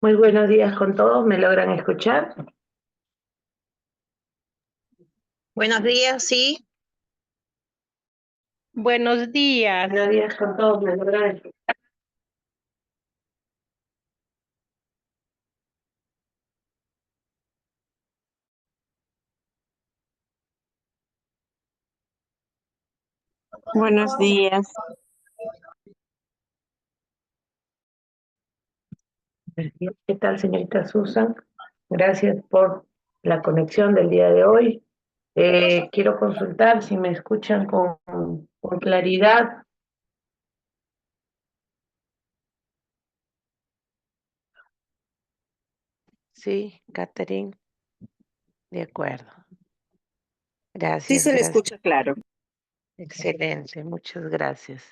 Muy buenos días con todos, ¿me logran escuchar? Buenos días, sí. Buenos días. Buenos días con todos, ¿me logran escuchar? Buenos días. ¿Qué tal, señorita Susan? Gracias por la conexión del día de hoy. Quiero consultar si me escuchan con claridad. Sí, Catherine, de acuerdo. Sí Gracias, se le gracias. escucha claro. Excelente, muchas gracias.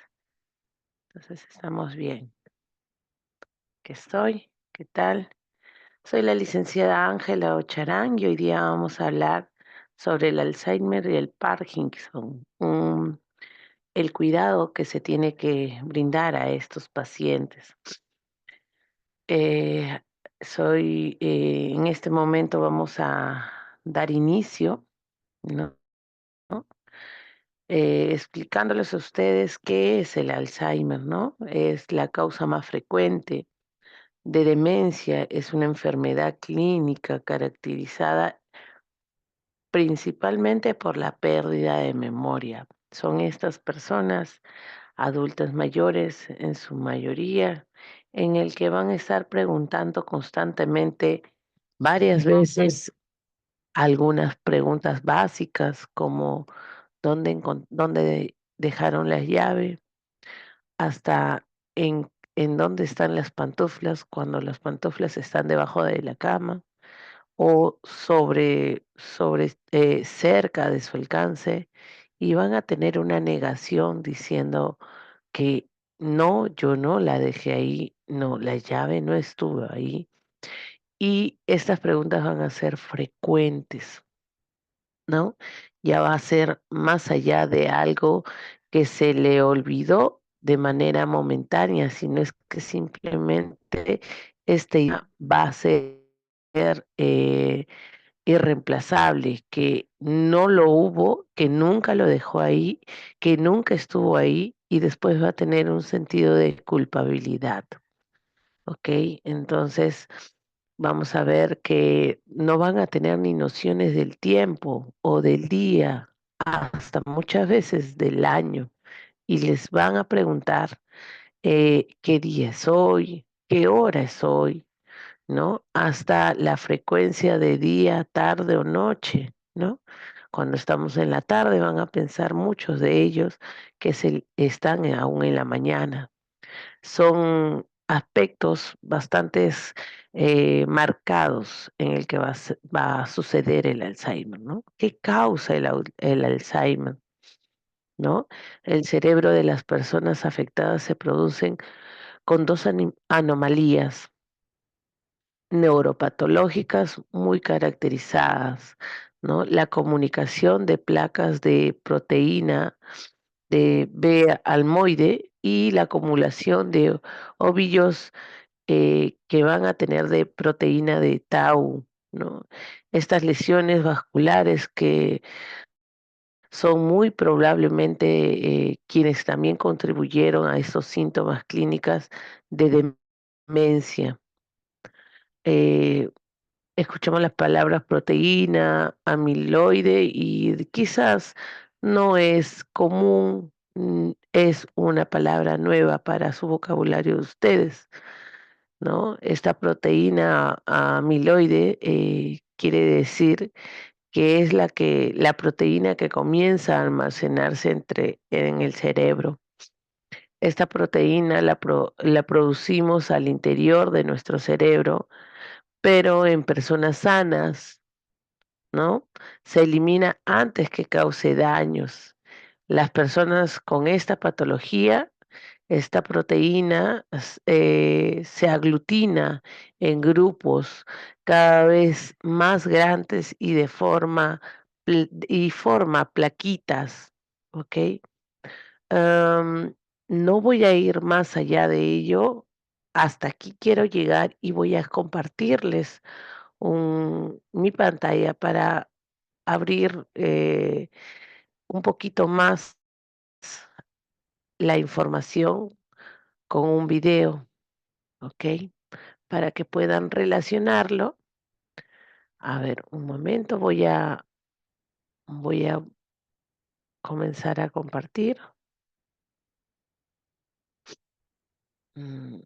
Entonces estamos bien. ¿Qué estoy? ¿Qué tal? Soy la licenciada Ángela Ocharán y hoy día vamos a hablar sobre el Alzheimer y el Parkinson, el cuidado que se tiene que brindar a estos pacientes. Eh, en este momento vamos a dar inicio, ¿no? Explicándoles a ustedes qué es el Alzheimer, ¿no? Es la causa más frecuente de demencia, es una enfermedad clínica caracterizada principalmente por la pérdida de memoria. Son estas personas adultas mayores en su mayoría, en el que van a estar preguntando constantemente varias veces algunas preguntas básicas como dónde dejaron la llave, hasta en dónde están las pantuflas cuando las pantuflas están debajo de la cama o cerca de su alcance, y van a tener una negación diciendo que no, yo no la dejé ahí, no, la llave no estuvo ahí. Y estas preguntas van a ser frecuentes, ¿no? Ya va a ser más allá de algo que se le olvidó de manera momentánea, sino es que simplemente ya va a ser eh, irreemplazable, que no lo hubo, que nunca lo dejó ahí, que nunca estuvo ahí y después va a tener un sentido de culpabilidad. ¿Ok? Entonces vamos a ver que no van a tener ni nociones del tiempo o del día, hasta muchas veces del año, y les van a preguntar qué día es hoy, qué hora es hoy, ¿no? Hasta la frecuencia de día, tarde o noche, ¿no? Cuando estamos en la tarde van a pensar muchos de ellos que están aún en la mañana. Son aspectos bastante marcados en el que va a suceder el Alzheimer, ¿no? ¿Qué causa el Alzheimer? ¿No? El cerebro de las personas afectadas se producen con dos anomalías neuropatológicas muy caracterizadas, ¿no? La comunicación de placas de proteína de B-almoide y la acumulación de ovillos que van a tener de proteína de tau, ¿no? Estas lesiones vasculares que son muy probablemente quienes también contribuyeron a estos síntomas clínicas de demencia. Eh, Escuchamos las palabras proteína, amiloide y quizás no es común, es una palabra nueva para su vocabulario de ustedes, ¿no? Esta proteína amiloide quiere decir que es la proteína que comienza a almacenarse en el cerebro. Esta proteína la producimos al interior de nuestro cerebro, pero en personas sanas, ¿no? Se elimina antes que cause daños. Las personas con esta patología, esta proteína se aglutina en grupos cada vez más grandes y forma plaquitas, ¿ok? Am, no voy a ir más allá de ello. hasta aquí quiero llegar y voy a compartirles mi pantalla para abrir un poquito más la información con un video, ¿ok? Para que puedan relacionarlo. A ver, un momento, voy a comenzar a compartir. Mm,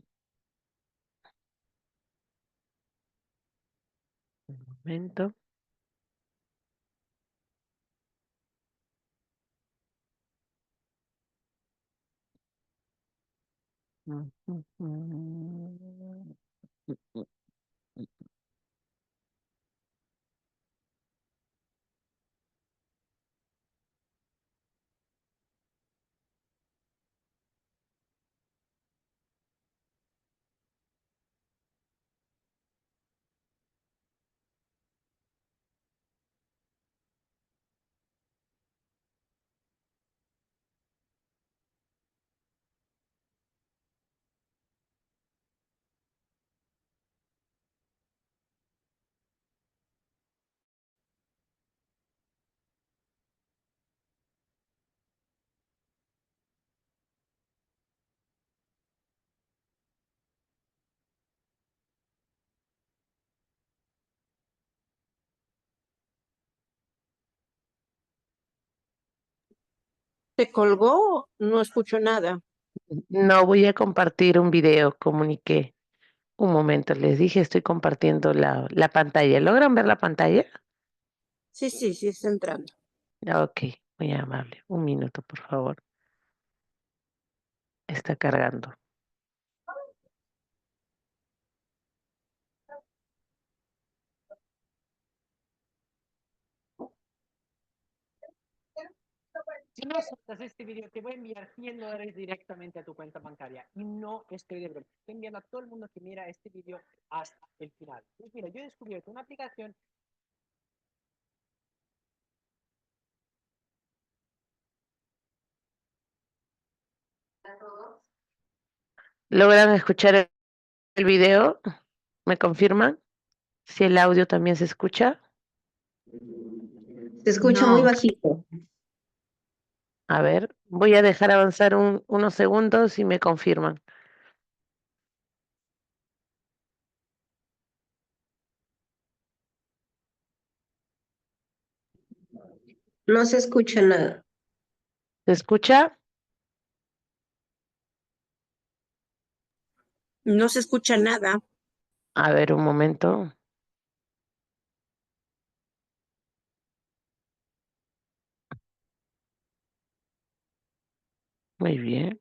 un momento. Mm, mm, mm, mm, mm. ¿Se colgó? No escucho nada. No voy a compartir un video, comuniqué. Un momento, les dije, estoy compartiendo la pantalla. ¿Logran ver la pantalla? Sí, sí, sí, está entrando. Ok, muy amable. Un minuto, por favor. Está cargando. Si no aceptas este video, te voy a enviar $100 directamente a tu cuenta bancaria. Y no estoy de broma. Estoy enviando a todo el mundo que mira este video hasta el final. Pues mira, yo he descubierto una aplicación. ¿Logran escuchar el video? ¿Me confirman? Si el audio también se escucha. Se escucha muy bajito. A ver, voy a dejar avanzar unos segundos y me confirman. No se escucha nada. ¿Se escucha? No se escucha nada. A ver, un momento. Muy bien.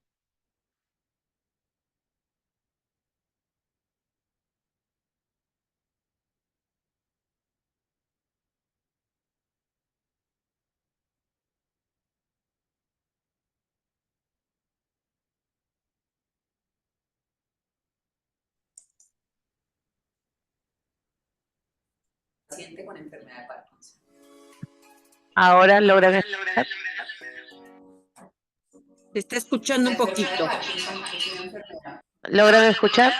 Paciente con enfermedad de Parkinson. Ahora logran escuchar. Se está escuchando un poquito. Parkinson es una enfermedad. ¿Logran escuchar?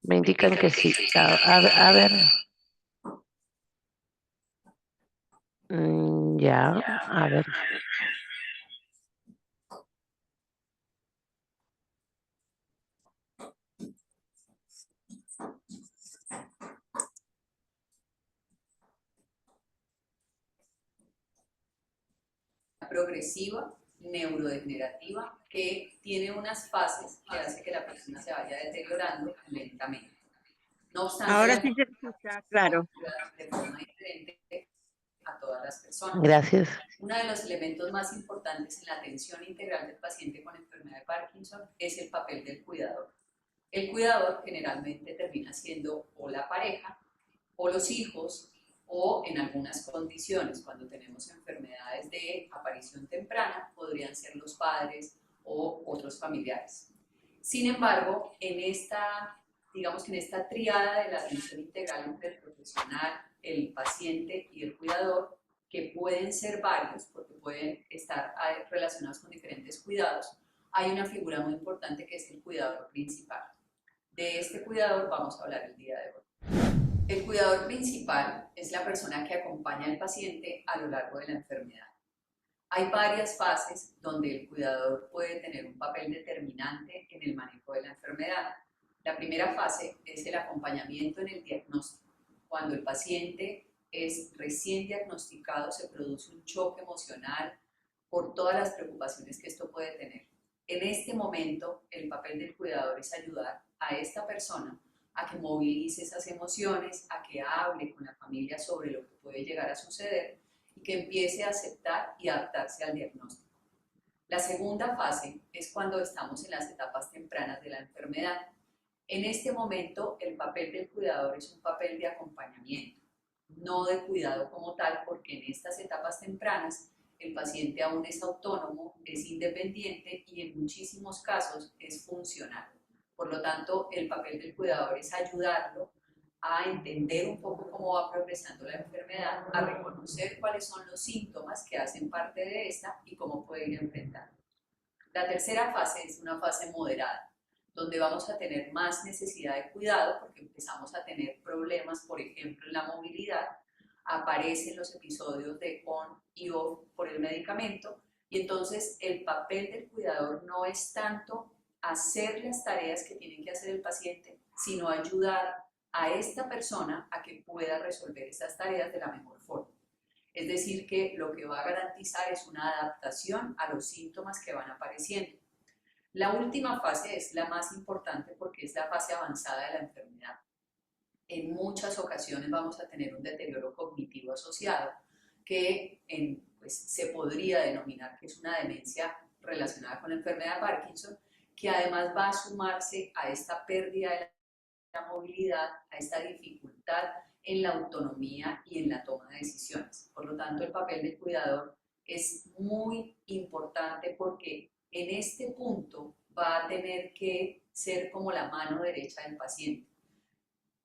Me indican que sí. A ver. Ya, a ver. Progresiva, neurodegenerativa, que tiene unas fases que hace que la persona se vaya deteriorando lentamente. No obstante, Ahora sí se escucha, claro. de forma diferente a todas las personas. Gracias. Uno de los elementos más importantes en la atención integral del paciente con enfermedad de Parkinson es el papel del cuidador. El cuidador generalmente termina siendo o la pareja, o los hijos, o en algunas condiciones, cuando tenemos enfermedades de aparición temprana, podrían ser los padres o otros familiares. Sin embargo, digamos que en esta triada de la atención integral entre el profesional, el paciente y el cuidador, que pueden ser varios, porque pueden estar relacionados con diferentes cuidados, hay una figura muy importante que es el cuidador principal. De este cuidador vamos a hablar el día de hoy. El cuidador principal es la persona que acompaña al paciente a lo largo de la enfermedad. Hay varias fases donde el cuidador puede tener un papel determinante en el manejo de la enfermedad. La primera fase es el acompañamiento en el diagnóstico. Cuando el paciente es recién diagnosticado, se produce un choque emocional por todas las preocupaciones que esto puede tener. En este momento, el papel del cuidador es ayudar a esta persona a que movilice esas emociones, a que hable con la familia sobre lo que puede llegar a suceder y que empiece a aceptar y adaptarse al diagnóstico. La segunda fase es cuando estamos en las etapas tempranas de la enfermedad. En este momento, el papel del cuidador es un papel de acompañamiento, no de cuidado como tal, porque en estas etapas tempranas el paciente aún es autónomo, es independiente y en muchísimos casos es funcional. Por lo tanto, el papel del cuidador es ayudarlo a entender un poco cómo va progresando la enfermedad, a reconocer cuáles son los síntomas que hacen parte de esta y cómo puede ir enfrentando. La tercera fase es una fase moderada, donde vamos a tener más necesidad de cuidado porque empezamos a tener problemas, por ejemplo, en la movilidad, aparecen los episodios de on y off por el medicamento y entonces el papel del cuidador no es tanto hacer las tareas que tiene que hacer el paciente, sino ayudar a esta persona a que pueda resolver esas tareas de la mejor forma. Es decir, que lo que va a garantizar es una adaptación a los síntomas que van apareciendo. La última fase es la más importante porque es la fase avanzada de la enfermedad. En muchas ocasiones vamos a tener un deterioro cognitivo asociado que se podría denominar que es una demencia relacionada con la enfermedad de Parkinson, que además va a sumarse a esta pérdida de la movilidad, a esta dificultad en la autonomía y en la toma de decisiones. Por lo tanto, el papel del cuidador es muy importante porque en este punto va a tener que ser como la mano derecha del paciente.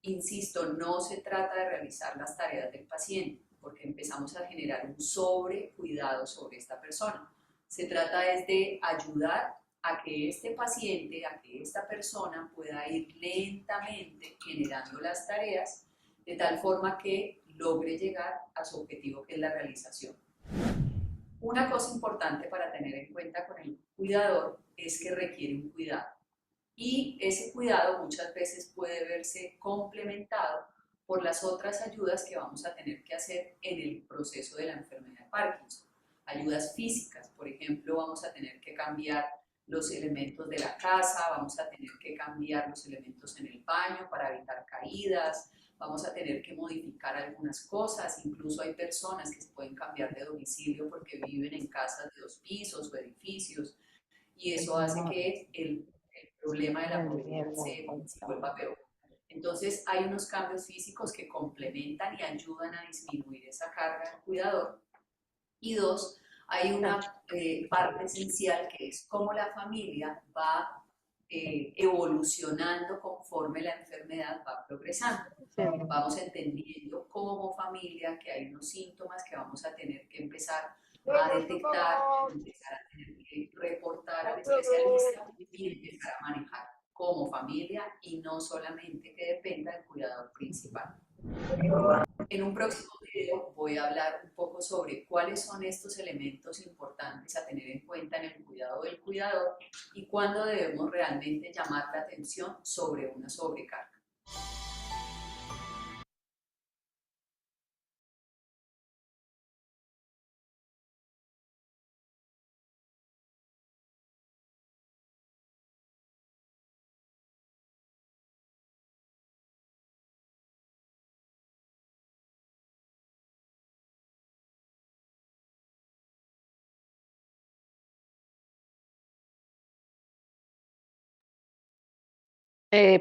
Insisto, no se trata de realizar las tareas del paciente, porque empezamos a generar un sobrecuidado sobre esta persona. Se trata es de ayudar a que este paciente, a que esta persona pueda ir lentamente generando las tareas de tal forma que logre llegar a su objetivo, que es la realización. Una cosa importante para tener en cuenta con el cuidador es que requiere un cuidado. Y ese cuidado muchas veces puede verse complementado por las otras ayudas que vamos a tener que hacer en el proceso de la enfermedad de Parkinson. Ayudas físicas, por ejemplo, vamos a tener que cambiar los elementos de la casa, vamos a tener que cambiar los elementos en el baño para evitar caídas, vamos a tener que modificar algunas cosas, incluso hay personas que se pueden cambiar de domicilio porque viven en casas de 2 pisos o edificios, y eso hace que el problema de la movilidad se vuelva peor. Entonces hay unos cambios físicos que complementan y ayudan a disminuir esa carga del cuidador. Y dos, hay una parte esencial que es cómo la familia va evolucionando conforme la enfermedad va progresando. Vamos entendiendo como familia que hay unos síntomas que vamos a tener que empezar a detectar, empezar a tener que reportar al especialista y empezar a manejar como familia y no solamente que dependa del cuidador principal. En un próximo video voy a hablar un poco sobre cuáles son estos elementos importantes a tener en cuenta en el cuidado del cuidador y cuándo debemos realmente llamar la atención sobre una sobrecarga.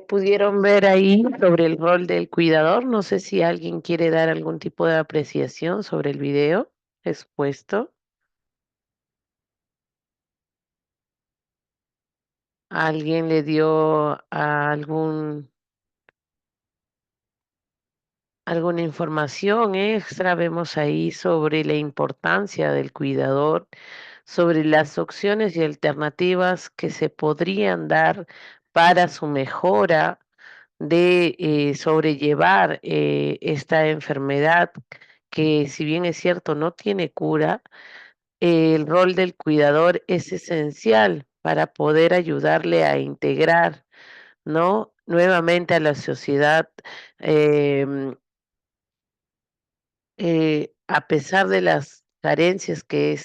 Pudieron ver ahí sobre el rol del cuidador. No sé si alguien quiere dar algún tipo de apreciación sobre el video expuesto. ¿Alguien le dio alguna información extra? Vemos ahí sobre la importancia del cuidador, sobre las opciones y alternativas que se podrían dar para su mejora de sobrellevar esta enfermedad que, si bien es cierto, no tiene cura. El rol del cuidador es esencial para poder ayudarle a integrar, ¿no? Nuevamente a la sociedad, em, a pesar de las carencias que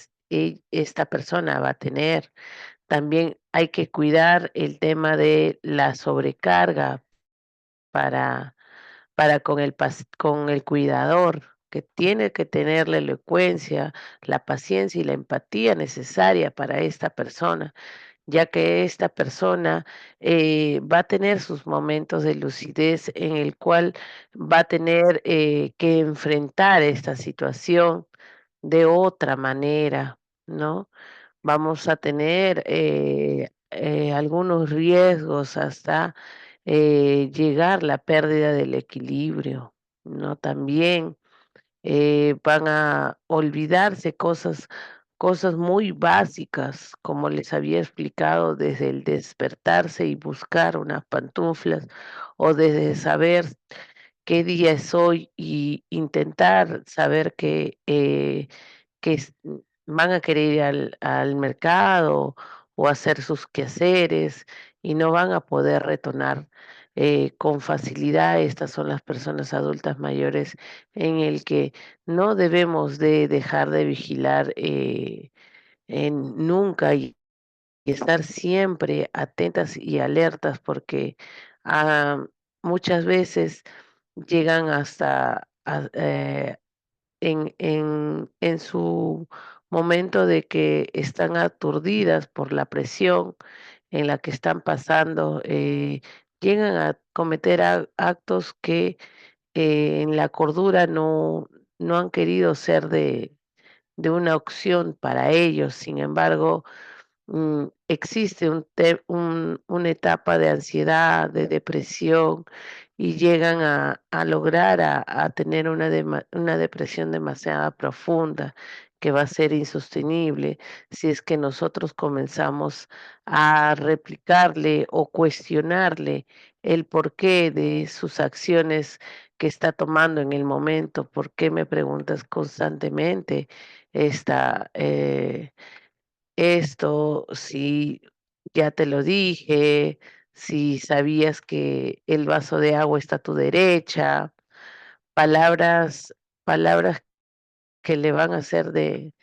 esta persona va a tener. También hay que cuidar el tema de la sobrecarga para, con el cuidador, que tiene que tener la elocuencia, la paciencia y la empatía necesaria para esta persona, ya que esta persona va a tener sus momentos de lucidez en el cual va a tener que enfrentar esta situación de otra manera, ¿no? Vamos a tener algunos riesgos hasta llegar la pérdida del equilibrio, ¿no? También van a olvidarse cosas muy básicas, como les había explicado, desde el despertarse y buscar unas pantuflas, o desde saber qué día es hoy y intentar saber que van a querer ir al mercado o hacer sus quehaceres y no van a poder retornar con facilidad. Estas son las personas adultas mayores en el que no debemos de dejar de vigilar nunca, y estar siempre atentas y alertas, porque ah, muchas veces llegan hasta en su momento de que están aturdidas por la presión en la que están pasando, llegan a cometer actos que en la cordura no han querido ser de una opción para ellos. Sin embargo, existe una etapa de ansiedad, de depresión, y llegan a lograr a tener una depresión demasiado profunda, que va a ser insostenible si es que nosotros comenzamos a replicarle o cuestionarle el porqué de sus acciones que está tomando en el momento. ¿Por qué me preguntas constantemente esta, esto? Si ya te lo dije, si sabías que el vaso de agua está a tu derecha, palabras, palabras que le van a hacer de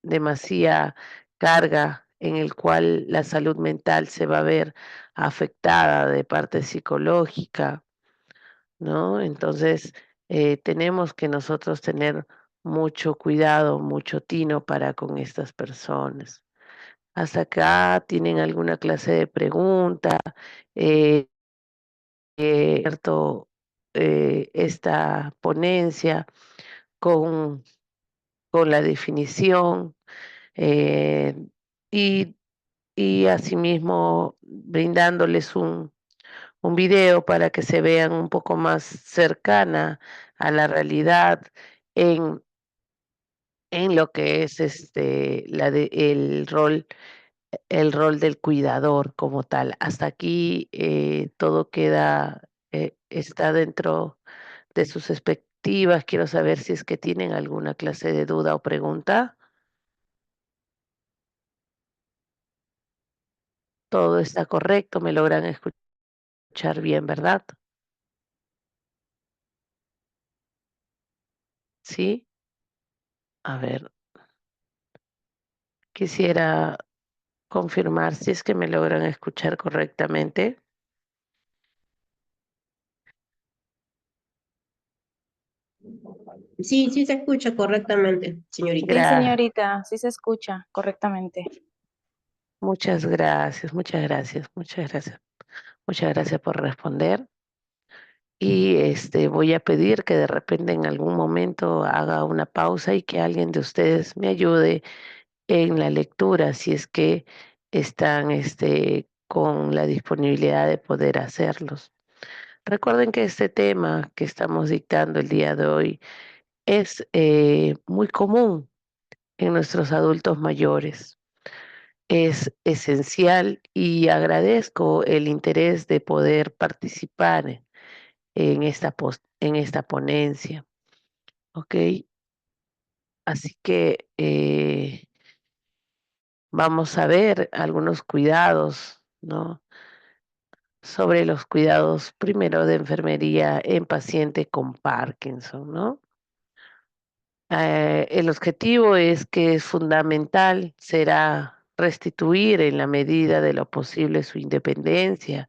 demasía carga, en el cual la salud mental se va a ver afectada de parte psicológica, ¿no? Entonces, tenemos que nosotros tener mucho cuidado, mucho tino para con estas personas. ¿Hasta acá tienen alguna clase de pregunta? Eh, ¿Cierto? Esta ponencia con, con la definición, eh, y, y asimismo brindándoles un video para que se vean un poco más cercana a la realidad en, en lo que es el rol del cuidador como tal. Hasta aquí todo está dentro de sus expectativas. Quiero saber si es que tienen alguna clase de duda o pregunta. Todo está correcto, me logran escuchar bien, ¿verdad? Sí. A ver, quisiera confirmar si es que me logran escuchar correctamente. Sí, sí se escucha correctamente, señorita. Sí, Gra- señorita, sí se escucha correctamente. Muchas gracias, muchas gracias, muchas gracias. Muchas gracias por responder. Y voy a pedir que de repente en algún momento haga una pausa y que alguien de ustedes me ayude en la lectura, si es que están con la disponibilidad de poder hacerlos. Recuerden que este tema que estamos dictando el día de hoy es muy común en nuestros adultos mayores. Es esencial y agradezco el interés de poder participar en esta ponencia, ¿ok? Así que vamos a ver algunos cuidados, ¿no? Sobre los cuidados primero de enfermería en paciente con Parkinson, ¿no? El objetivo es que es fundamental, será restituir en la medida de lo posible su independencia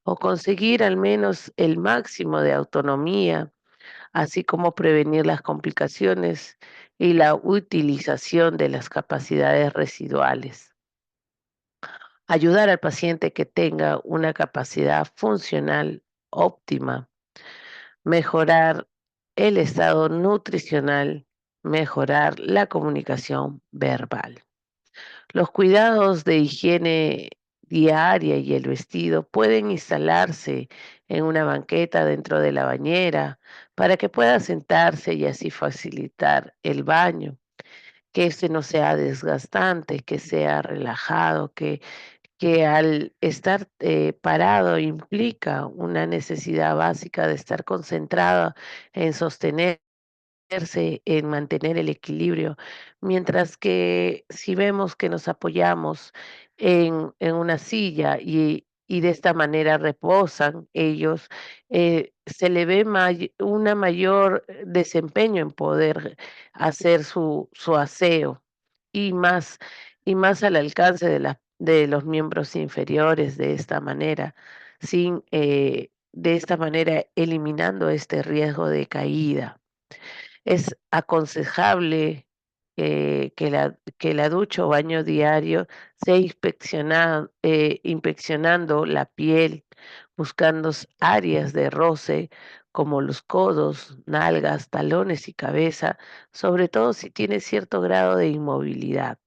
o conseguir al menos el máximo de autonomía, así como prevenir las complicaciones y la utilización de las capacidades residuales. Ayudar al paciente que tenga una capacidad funcional óptima, mejorar el estado nutricional, mejorar la comunicación verbal. Los cuidados de higiene diaria y el vestido pueden instalarse en una banqueta dentro de la bañera para que pueda sentarse y así facilitar el baño, que este no sea desgastante, que sea relajado, que al estar parado implica una necesidad básica de estar concentrado en sostener, en mantener el equilibrio, mientras que si vemos que nos apoyamos en una silla y de esta manera reposan ellos, se le ve una mayor desempeño en poder hacer su aseo y más, y más al alcance de los miembros inferiores de esta manera, de esta manera eliminando este riesgo de caída. Es aconsejable que la ducha o baño diario sea inspeccionando la piel, buscando áreas de roce como los codos, nalgas, talones y cabeza, sobre todo si tiene cierto grado de inmovilidad.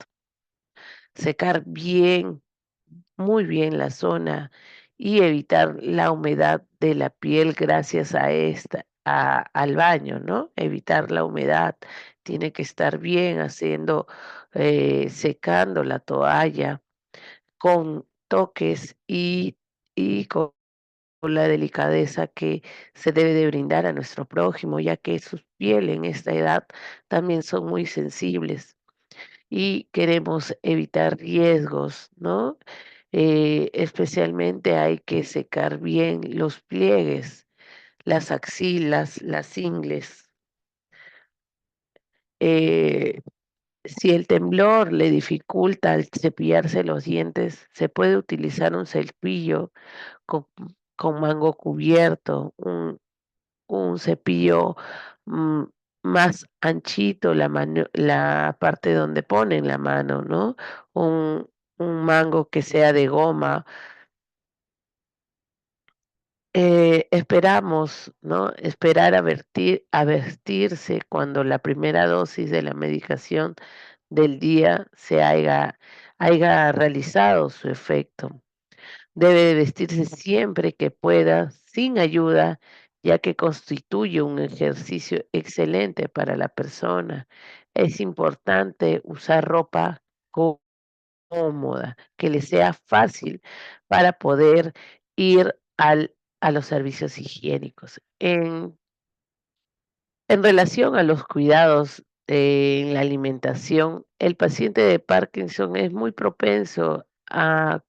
Secar bien, muy bien la zona y evitar la humedad de la piel gracias a al baño, ¿no? Evitar la humedad, tiene que estar bien haciendo, secando la toalla con toques y con la delicadeza que se debe de brindar a nuestro prójimo, ya que sus piel en esta edad también son muy sensibles y queremos evitar riesgos, ¿no? Especialmente hay que secar bien los pliegues, las axilas, las ingles. Eh, si el temblor le dificulta al cepillarse los dientes, se puede utilizar un cepillo con, con mango cubierto, un cepillo mm, más anchito, la parte donde ponen la mano, ¿no? Un, un mango que sea de goma. Esperamos, ¿no? Esperar a vestirse cuando la primera dosis de la medicación del día haya realizado su efecto. Debe de vestirse siempre que pueda, sin ayuda, ya que constituye un ejercicio excelente para la persona. Es importante usar ropa cómoda, que le sea fácil para poder ir a los servicios higiénicos. En relación a los cuidados en la alimentación, el paciente de Parkinson es muy propenso a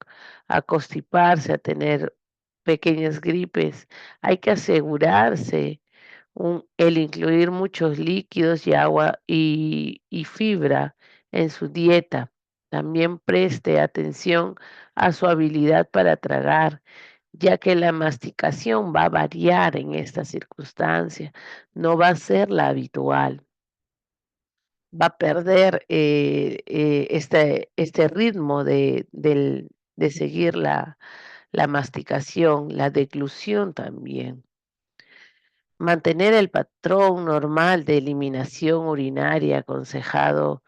constiparse, a tener pequeñas gripes. Hay que asegurarse el incluir muchos líquidos y agua y fibra en su dieta. También preste atención a su habilidad para tragar, ya que la masticación va a variar en esta circunstancia, no va a ser la habitual. Va a perder este ritmo de seguir la masticación, la deglución también. Mantener el patrón normal de eliminación urinaria aconsejado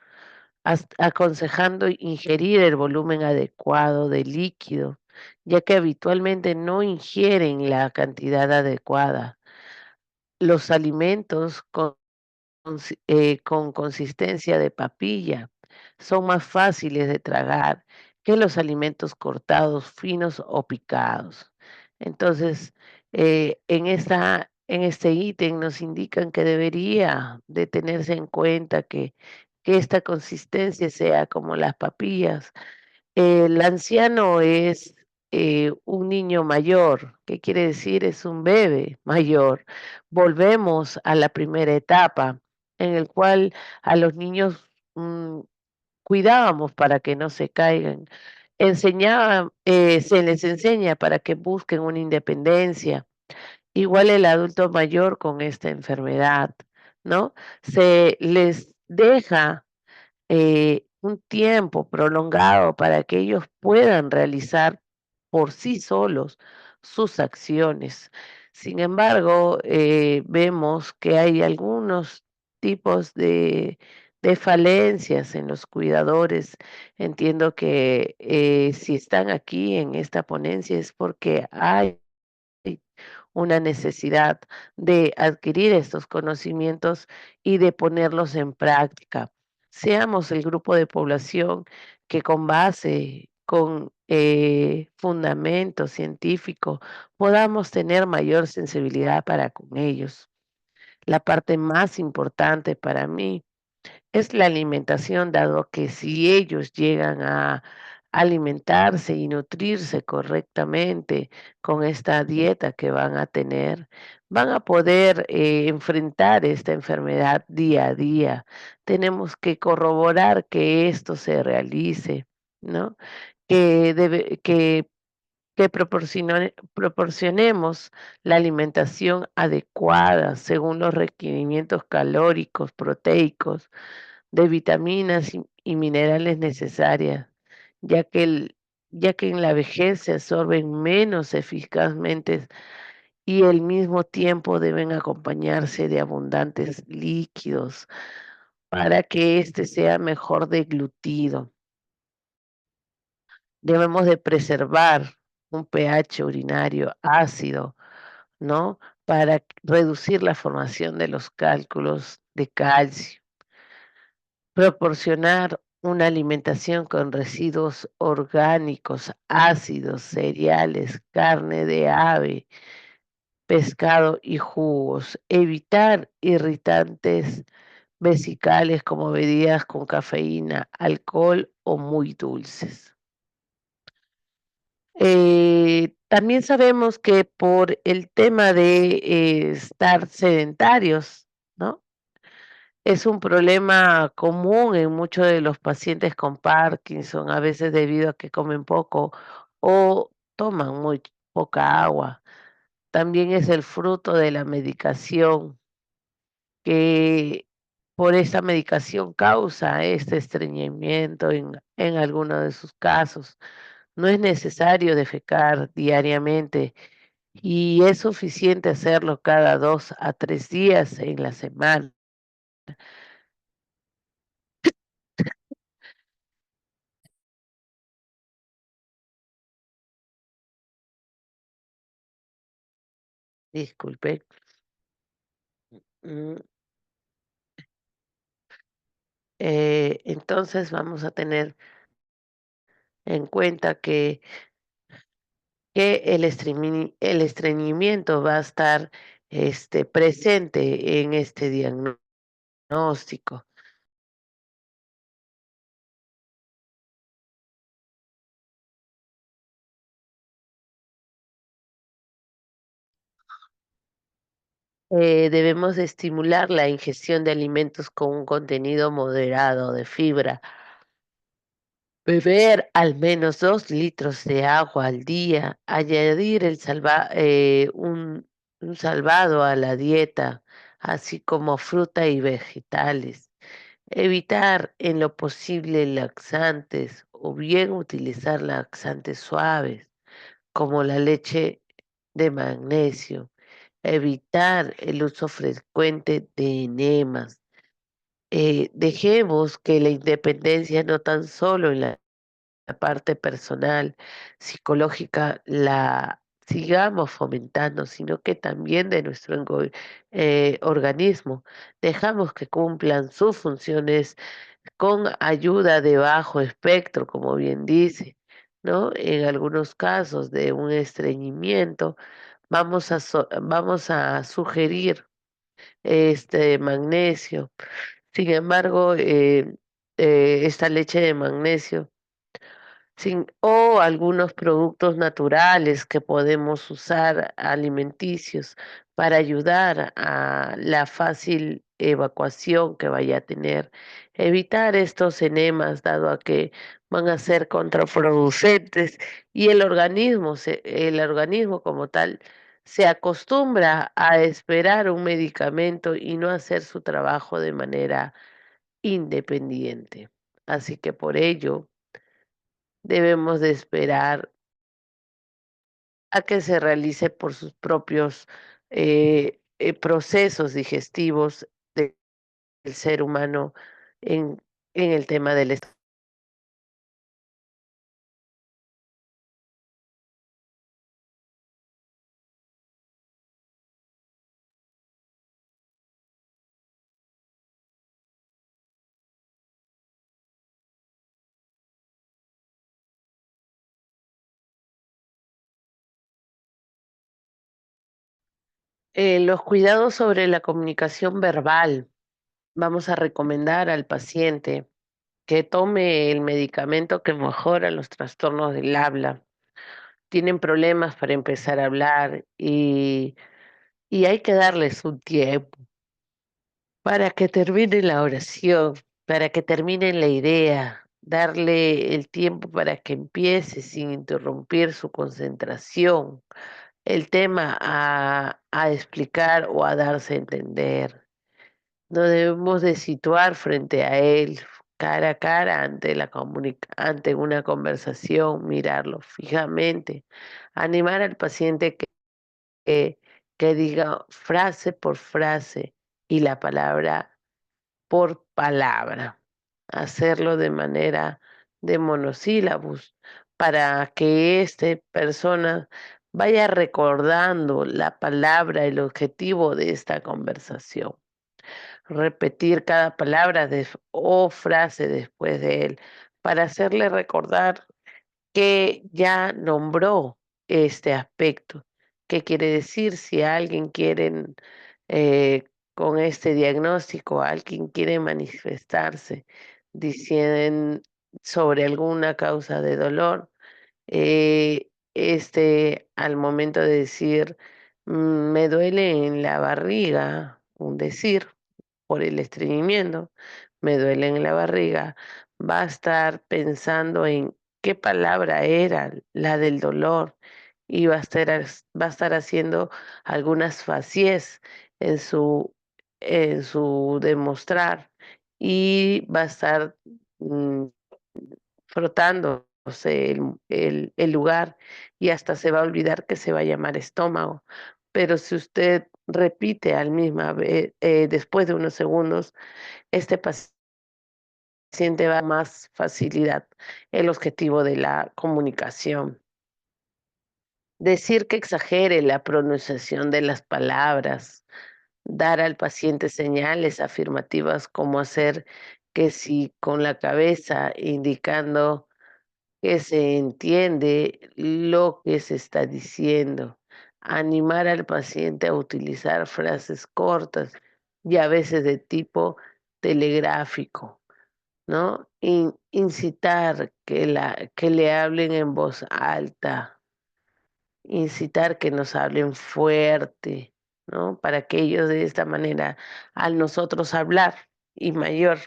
aconsejando ingerir el volumen adecuado de líquido, ya que habitualmente no ingieren la cantidad adecuada. Los alimentos con consistencia de papilla son más fáciles de tragar que los alimentos cortados, finos o picados. Entonces, en este ítem nos indican que debería de tenerse en cuenta que esta consistencia sea como las papillas. El anciano es un niño mayor. ¿Qué quiere decir? Es un bebé mayor. Volvemos a la primera etapa en el cual a los niños cuidábamos para que no se caigan. Se les enseña para que busquen una independencia. Igual el adulto mayor con esta enfermedad, ¿no? Se les deja un tiempo prolongado para que ellos puedan realizar por sí solos sus acciones. Sin embargo, vemos que hay algunos tipos de falencias en los cuidadores. Entiendo que si están aquí en esta ponencia es porque hay una necesidad de adquirir estos conocimientos y de ponerlos en práctica. Seamos el grupo de población que con base, con fundamento científico, podamos tener mayor sensibilidad para con ellos. La parte más importante para mí es la alimentación, dado que si ellos llegan a alimentarse y nutrirse correctamente con esta dieta que van a tener, van a poder enfrentar esta enfermedad día a día. Tenemos que corroborar que esto se realice, ¿no? Que proporcionemos la alimentación adecuada según los requerimientos calóricos, proteicos, de vitaminas y minerales necesarias, ya que, ya que en la vejez se absorben menos eficazmente y al mismo tiempo deben acompañarse de abundantes líquidos para que éste sea mejor deglutido. Debemos de preservar un pH urinario ácido, ¿no? Para reducir la formación de los cálculos de calcio. Proporcionar una alimentación con residuos orgánicos, ácidos, cereales, carne de ave, pescado y jugos. Evitar irritantes vesicales como bebidas con cafeína, alcohol o muy dulces. También sabemos que por el tema de estar sedentarios, ¿no? Es un problema común en muchos de los pacientes con Parkinson, a veces debido a que comen poco o toman muy poca agua. También es el fruto de la medicación, que por esa medicación causa este estreñimiento en algunos de sus casos. No es necesario defecar diariamente y es suficiente hacerlo cada 2 a 3 días en la semana. Disculpe. Mm, entonces vamos a tener en cuenta que el estreñimiento va a estar presente en este diagnóstico. Debemos de estimular la ingestión de alimentos con un contenido moderado de fibra. Beber al menos 2 litros de agua al día, añadir un salvado a la dieta, así como fruta y vegetales. Evitar en lo posible laxantes o bien utilizar laxantes suaves, como la leche de magnesio. Evitar el uso frecuente de enemas. dejemos que la independencia no tan solo en la parte personal, psicológica, la sigamos fomentando, sino que también de nuestro organismo. Dejamos que cumplan sus funciones con ayuda de bajo espectro, como bien dice, ¿no? En algunos casos de un estreñimiento, vamos a sugerir este magnesio. Sin embargo, esta leche de magnesio o algunos productos naturales que podemos usar alimenticios para ayudar a la fácil evacuación que vaya a tener. Evitar estos enemas, dado a que van a ser contraproducentes y el organismo como tal se acostumbra a esperar un medicamento y no hacer su trabajo de manera independiente. Así que por ello debemos de esperar a que se realice por sus propios procesos digestivos del ser humano en, en el tema del los cuidados sobre la comunicación verbal. Vamos a recomendar al paciente que tome el medicamento que mejora los trastornos del habla. Tienen problemas para empezar a hablar y hay que darles un tiempo para que termine la oración, para que termine la idea, darle el tiempo para que empiece sin interrumpir su concentración, el tema a explicar o a darse a entender. No debemos de situar frente a él, cara a cara, ante una conversación, mirarlo fijamente, animar al paciente que, que diga frase por frase y la palabra por palabra, hacerlo de manera de monosílabos para que esta persona vaya recordando la palabra, el objetivo de esta conversación. Repetir cada palabra o frase después de él para hacerle recordar que ya nombró este aspecto. ¿Qué quiere decir si alguien quiere, eh, con este diagnóstico, alguien quiere manifestarse diciendo sobre alguna causa de dolor? Al momento de decir, me duele en la barriga, un decir, por el estreñimiento, me duele en la barriga, va a estar pensando en qué palabra era la del dolor y va a estar haciendo algunas facies en en su demostrar y va a estar mm, frotándose el lugar y hasta se va a olvidar que se va a llamar estómago. Pero si usted repite al misma vez, después de unos segundos, este paciente va a más facilidad el objetivo de la comunicación. Decir que exagere la pronunciación de las palabras, dar al paciente señales afirmativas como hacer que si con la cabeza indicando que se entiende lo que se está diciendo, animar al paciente a utilizar frases cortas y a veces de tipo telegráfico, ¿no? Incitar que le hablen en voz alta, incitar que nos hablen fuerte, ¿no? Para que ellos de esta manera, al nosotros hablar y mayor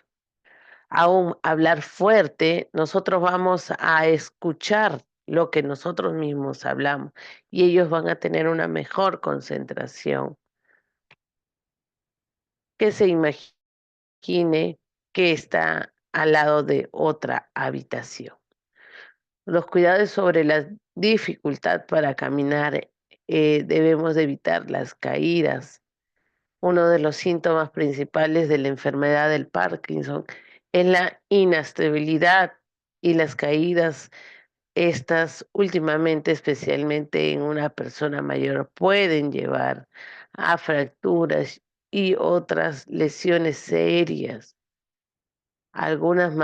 aún hablar fuerte, nosotros vamos a escuchar lo que nosotros mismos hablamos y ellos van a tener una mejor concentración. Que se imagine que está al lado de otra habitación. Los cuidados sobre la dificultad para caminar, debemos de evitar las caídas, Uno de los síntomas principales de la enfermedad del Parkinson es la inestabilidad y las caídas. Estas últimamente, especialmente en una persona mayor, pueden llevar a fracturas y otras lesiones serias. Algunas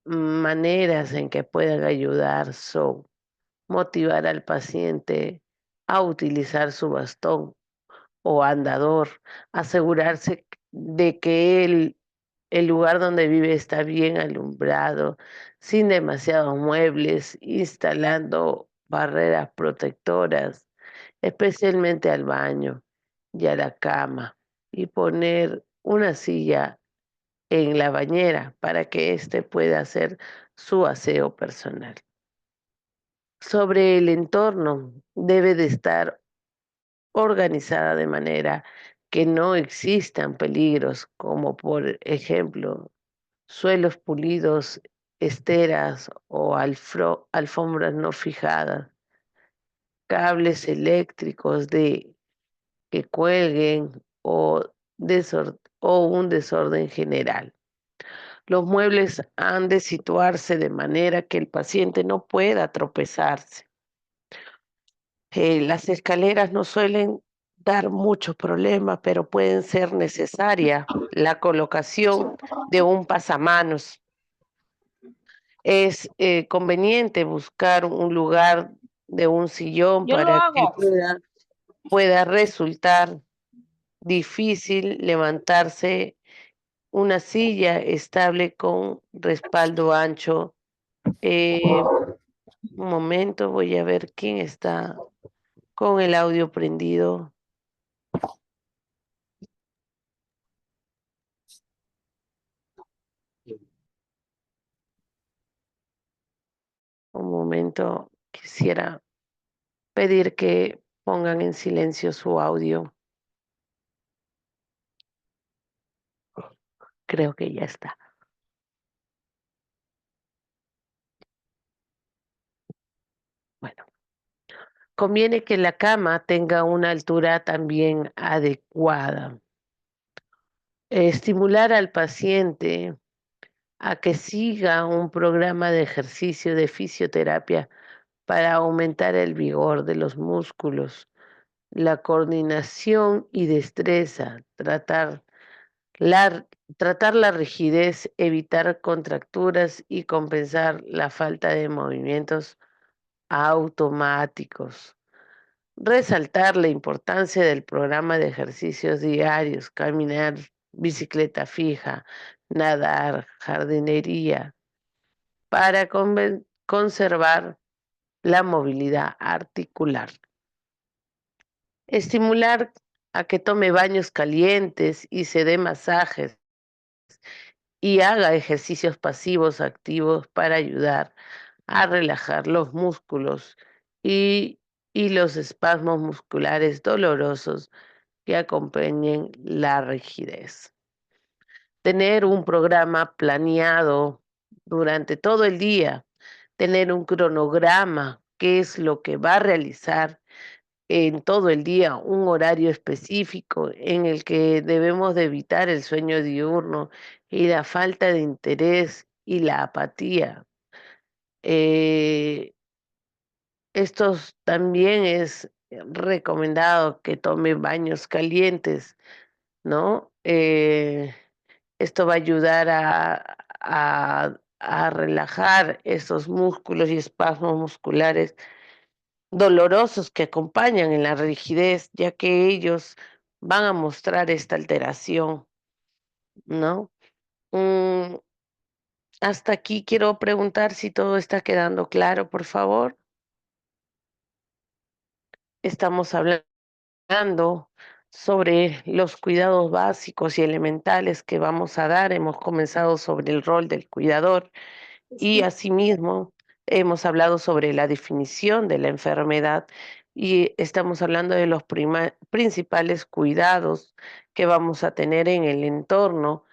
maneras en que pueden ayudar son motivar al paciente a utilizar su bastón o andador, asegurarse de que el lugar donde vive está bien alumbrado, sin demasiados muebles, instalando barreras protectoras, especialmente al baño y a la cama, y poner una silla en la bañera para que éste pueda hacer su aseo personal. Sobre el entorno, debe de estar organizada de manera que no existan peligros, como por ejemplo suelos pulidos, esteras o alfombras no fijadas, cables eléctricos que cuelguen o un desorden general. Los muebles han de situarse de manera que el paciente no pueda tropezarse. Las escaleras no suelen dar muchos problemas, pero pueden ser necesaria la colocación de un pasamanos. Es conveniente buscar un lugar de un sillón Yo lo para que hago. pueda resultar difícil levantarse. Una silla estable con respaldo ancho. Un momento, voy a ver quién está con el audio prendido. Un momento, quisiera pedir que pongan en silencio su audio. Creo que ya está. Bueno, conviene que la cama tenga una altura también adecuada. Estimular al paciente a que siga un programa de ejercicio de fisioterapia para aumentar el vigor de los músculos, la coordinación y destreza, la, tratar la rigidez, evitar contracturas y compensar la falta de movimientos automáticos. Resaltar la importancia del programa de ejercicios diarios, caminar, bicicleta fija, nadar, jardinería, para conservar la movilidad articular. Estimular a que tome baños calientes y se dé masajes y haga ejercicios pasivos activos para ayudar a relajar los músculos y, y los espasmos musculares dolorosos que acompañen la rigidez. Tener un programa planeado durante todo el día, tener un cronograma, qué es lo que va a realizar en todo el día, un horario específico en el que debemos de evitar el sueño diurno y la falta de interés y la apatía. Eh, Estos también es recomendado que tome baños calientes, ¿no? Esto va a ayudar a relajar esos músculos y espasmos musculares dolorosos que acompañan en la rigidez, ya que ellos van a mostrar esta alteración, ¿no? Mm, Hasta aquí quiero preguntar si todo está quedando claro, por favor. Estamos hablando sobre los cuidados básicos y elementales que vamos a dar. Hemos comenzado sobre el rol del cuidador y asimismo hemos hablado sobre la definición de la enfermedad y estamos hablando de los principales cuidados que vamos a tener en el entorno,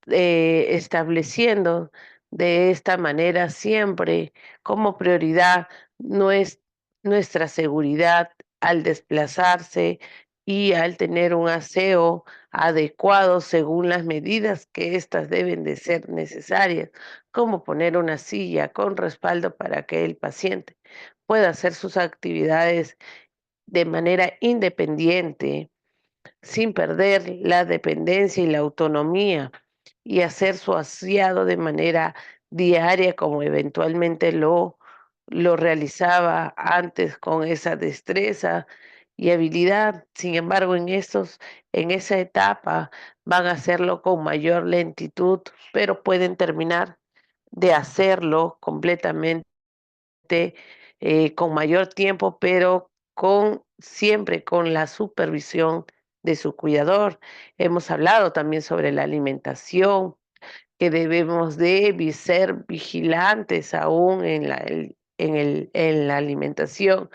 estableciendo de esta manera siempre como prioridad nuestra seguridad al desplazarse y al tener un aseo adecuado según las medidas que éstas deben de ser necesarias, como poner una silla con respaldo para que el paciente pueda hacer sus actividades de manera independiente, sin perder la dependencia y la autonomía, y hacer su aseado de manera diaria como eventualmente lo realizaba antes con esa destreza y habilidad. Sin embargo, en esa etapa van a hacerlo con mayor lentitud, pero pueden terminar de hacerlo completamente con mayor tiempo, pero siempre con la supervisión de su cuidador. Hemos hablado también sobre la alimentación, que debemos de ser vigilantes aún en la alimentación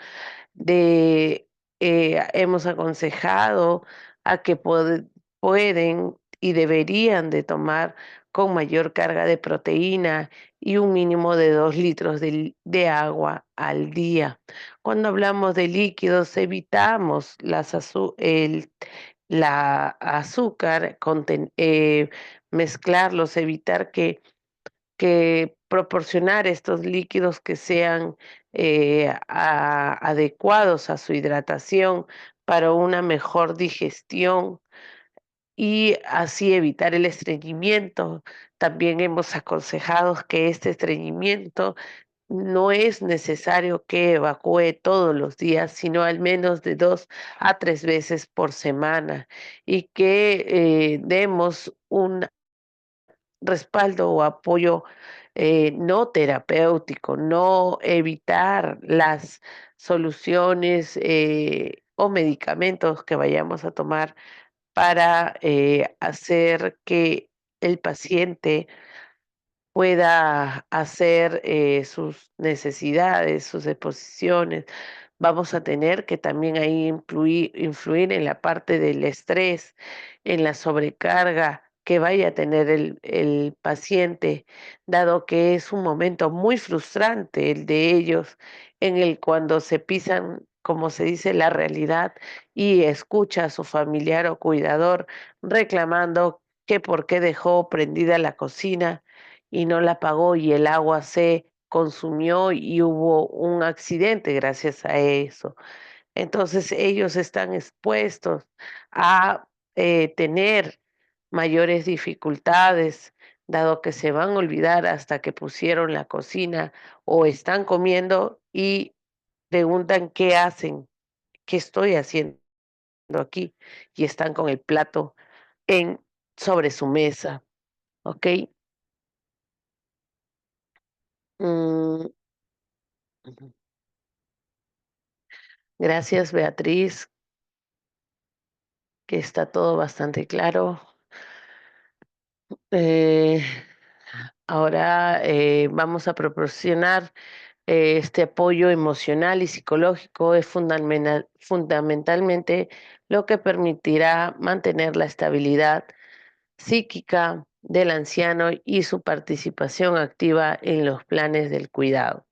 hemos aconsejado a que pueden y deberían de tomar con mayor carga de proteína y un mínimo de 2 litros de agua al día. Cuando hablamos de líquidos, evitamos la azúcar, mezclarlos, evitar que proporcionar estos líquidos que sean adecuados a su hidratación para una mejor digestión y así evitar el estreñimiento. También hemos aconsejado que este estreñimiento no es necesario que evacúe todos los días, sino al menos de 2 a 3 veces por semana y que demos un respaldo o apoyo no terapéutico, no evitar las soluciones o medicamentos que vayamos a tomar para hacer que el paciente pueda hacer sus necesidades, sus exposiciones. Vamos a tener que también ahí influir en la parte del estrés, en la sobrecarga que vaya a tener el paciente, dado que es un momento muy frustrante el de ellos, en el cuando se pisan, como se dice, la realidad y escucha a su familiar o cuidador reclamando que por qué dejó prendida la cocina y no la pagó y el agua se consumió y hubo un accidente gracias a eso. Entonces ellos están expuestos a tener mayores dificultades, dado que se van a olvidar hasta que pusieron la cocina o están comiendo y preguntan qué hacen, qué estoy haciendo aquí, y están con el plato en sobre su mesa, ¿ok? Mm, ujú. Gracias, Beatriz, que está todo bastante claro. Eh, Ahora vamos a proporcionar este apoyo emocional y psicológico. Es fundamentalmente lo que permitirá mantener la estabilidad psíquica del anciano y su participación activa en los planes del cuidado.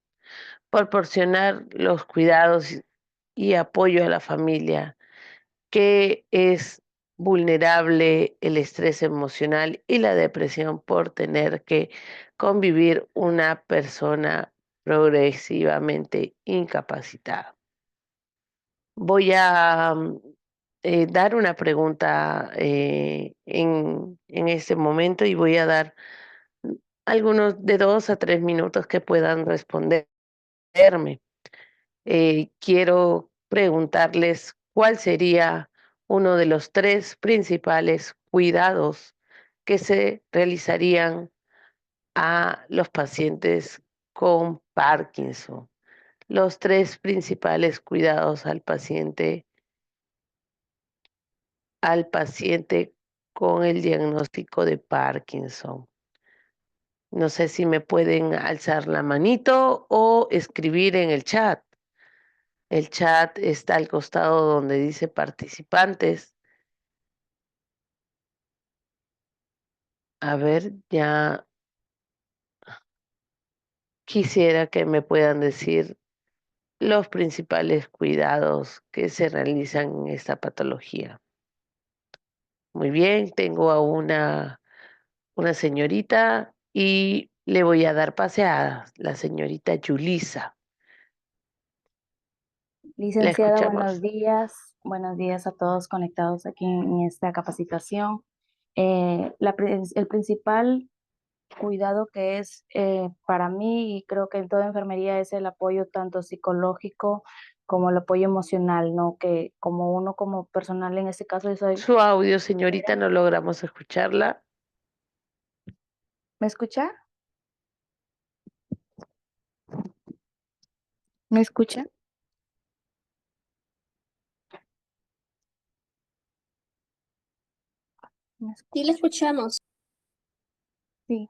Proporcionar los cuidados y apoyo a la familia que es vulnerable, el estrés emocional y la depresión por tener que convivir una persona progresivamente incapacitada. Voy a dar una pregunta en este momento y voy a dar algunos de 2 a 3 minutos que puedan responderme. Quiero preguntarles cuál sería uno de los 3 principales cuidados que se realizarían a los pacientes con Parkinson. Los 3 principales cuidados al paciente con el diagnóstico de Parkinson. No sé si me pueden alzar la manito o escribir en el chat. El chat está al costado donde dice participantes. A ver, ya quisiera que me puedan decir los principales cuidados que se realizan en esta patología. Muy bien, tengo a una señorita y le voy a dar pase a la señorita Yulisa. La Licenciada, buenos escuchamos. días. Buenos días a todos conectados aquí en esta capacitación. El principal cuidado que es para mí y creo que en toda enfermería es el apoyo tanto psicológico como el apoyo emocional, ¿no? Que como uno como personal, en este caso yo soy... Su audio, señorita, no logramos escucharla. ¿Me escucha? ¿Me escucha? ¿Me escucha? Sí, le escuchamos. Sí,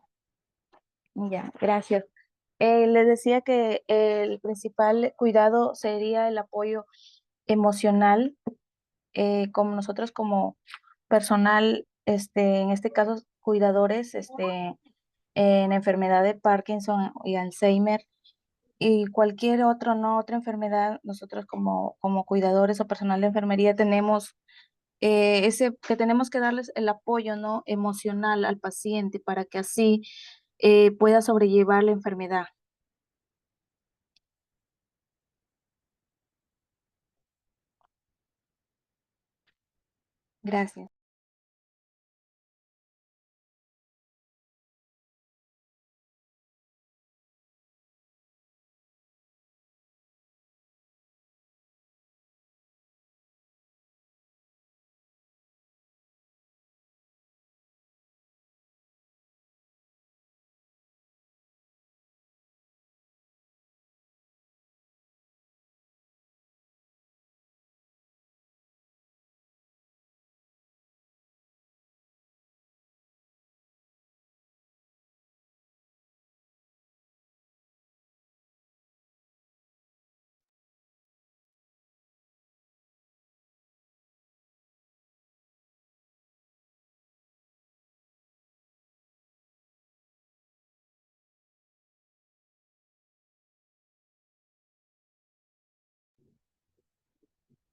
ya, gracias. Les decía que el principal cuidado sería el apoyo emocional, como nosotros como personal, en este caso cuidadores, en enfermedad de Parkinson y Alzheimer y cualquier otro, no otra enfermedad, nosotros como cuidadores o personal de enfermería tenemos ese que tenemos que darles el apoyo, ¿no? Emocional al paciente para que así pueda sobrellevar la enfermedad. Gracias.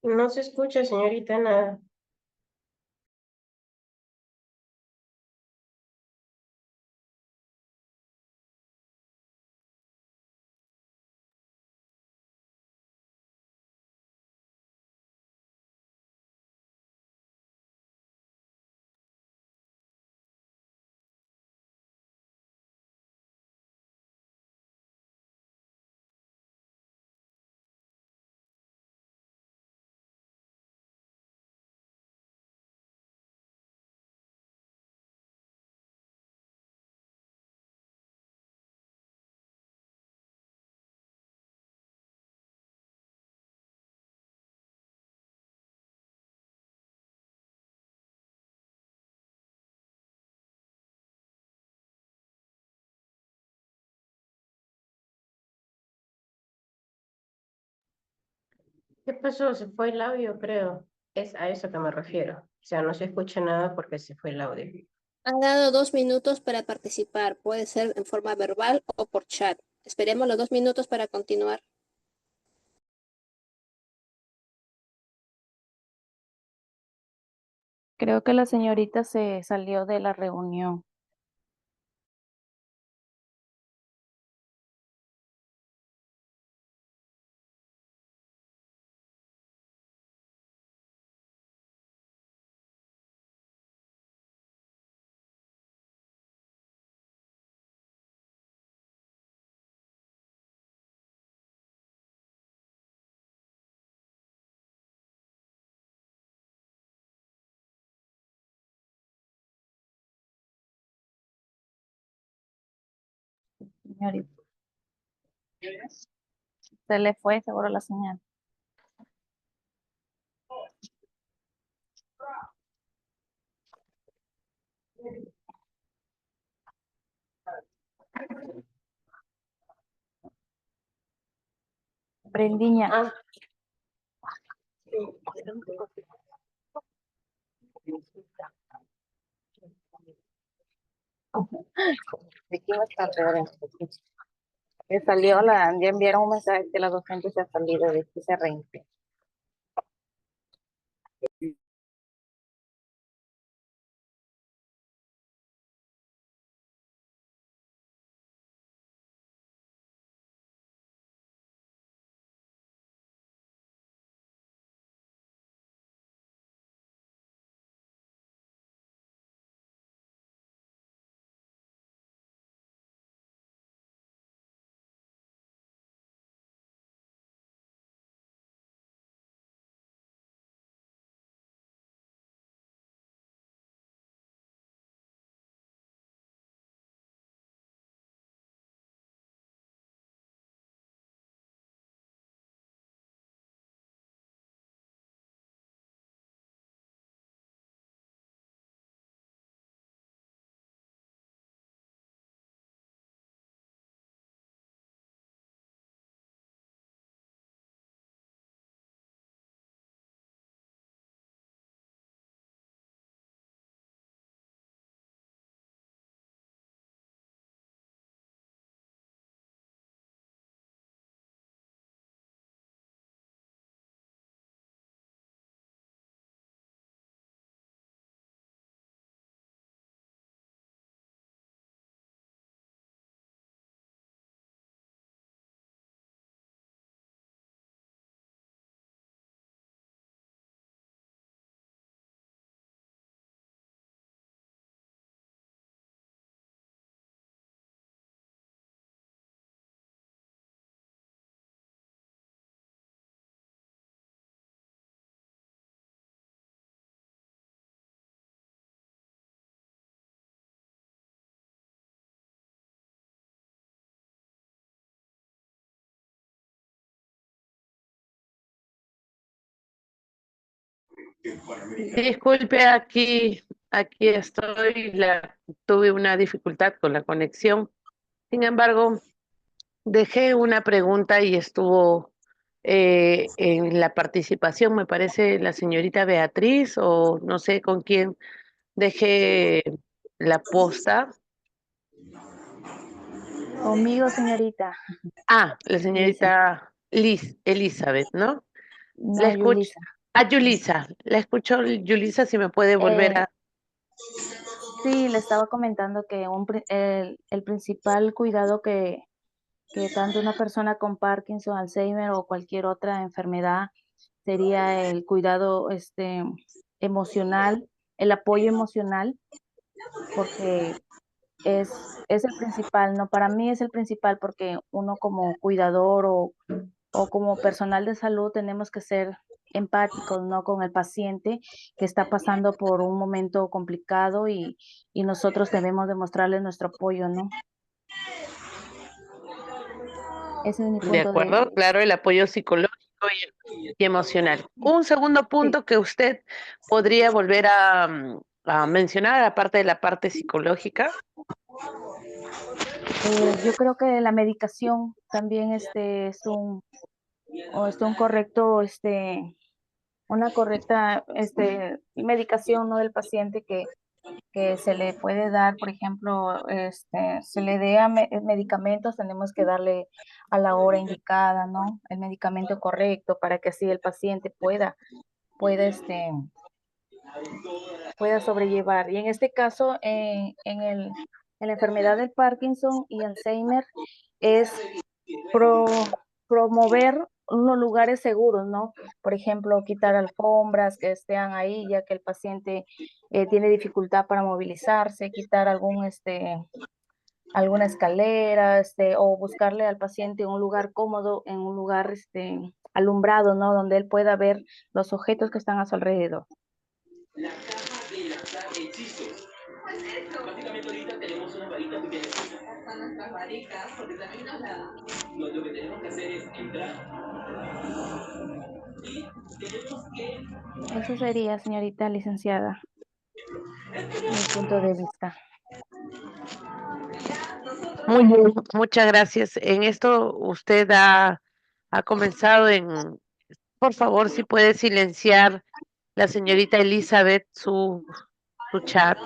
No se escucha, señorita, nada. ¿Qué pasó? Se fue el audio, creo. Es a eso que me refiero. O sea, no se escucha nada porque se fue el audio. Ha dado 2 minutos para participar. Puede ser en forma verbal o por chat. Esperemos los 2 minutos para continuar. Creo que la señorita se salió de la reunión. Señorita, se le fue seguro la señal. Brendiña. ¿De qué va a estar peor? Me salió ya enviaron un mensaje que la docente se ha salido de que se reinicie. Disculpe, aquí estoy. Tuve una dificultad con la conexión. Sin embargo, dejé una pregunta y estuvo en la participación, me parece, la señorita Beatriz o no sé con quién dejé la posta. Conmigo, señorita. Ah, la Yulisa. señorita Elizabeth, ¿no? La No, escucho. Yulisa. Yulisa. La escucho, Yulisa, si me puede volver Eh, a... sí, le estaba comentando que el principal cuidado que tanto una persona con Parkinson, Alzheimer o cualquier otra enfermedad sería el cuidado emocional, el apoyo emocional, porque es el principal, ¿no? Para mí es el principal porque uno como cuidador o como personal de salud tenemos que ser empáticos, ¿no? Con el paciente que está pasando por un momento complicado y nosotros debemos demostrarle nuestro apoyo, ¿no? Ese es mi De punto de acuerdo, claro, el apoyo psicológico y emocional. Un segundo sí. punto que usted podría volver a mencionar, aparte de la parte psicológica. Yo creo que la medicación también un correcto, una correcta medicación, ¿no? Del paciente que se le puede dar, por ejemplo, se le dé medicamentos, tenemos que darle a la hora indicada, ¿no? El medicamento correcto para que así el paciente pueda, pueda sobrellevar. Y en este caso, en la enfermedad del Parkinson y Alzheimer, es promover unos lugares seguros, ¿no? Por ejemplo, quitar alfombras que estén ahí, ya que el paciente tiene dificultad para movilizarse, quitar alguna escalera, o buscarle al paciente un lugar cómodo, en un lugar alumbrado, ¿no? Donde él pueda ver los objetos que están a su alrededor. La caja de lanzar hechizos. Básicamente ahorita tenemos una varita muy bien hechiza. Están nuestras varitas, porque también lo que tenemos que hacer es entrar. Y tenemos que... Eso sería, señorita licenciada, mi punto de vista. Muy bien, muchas gracias. En esto usted ha comenzado por favor, si puede silenciar la señorita Elizabeth su chat.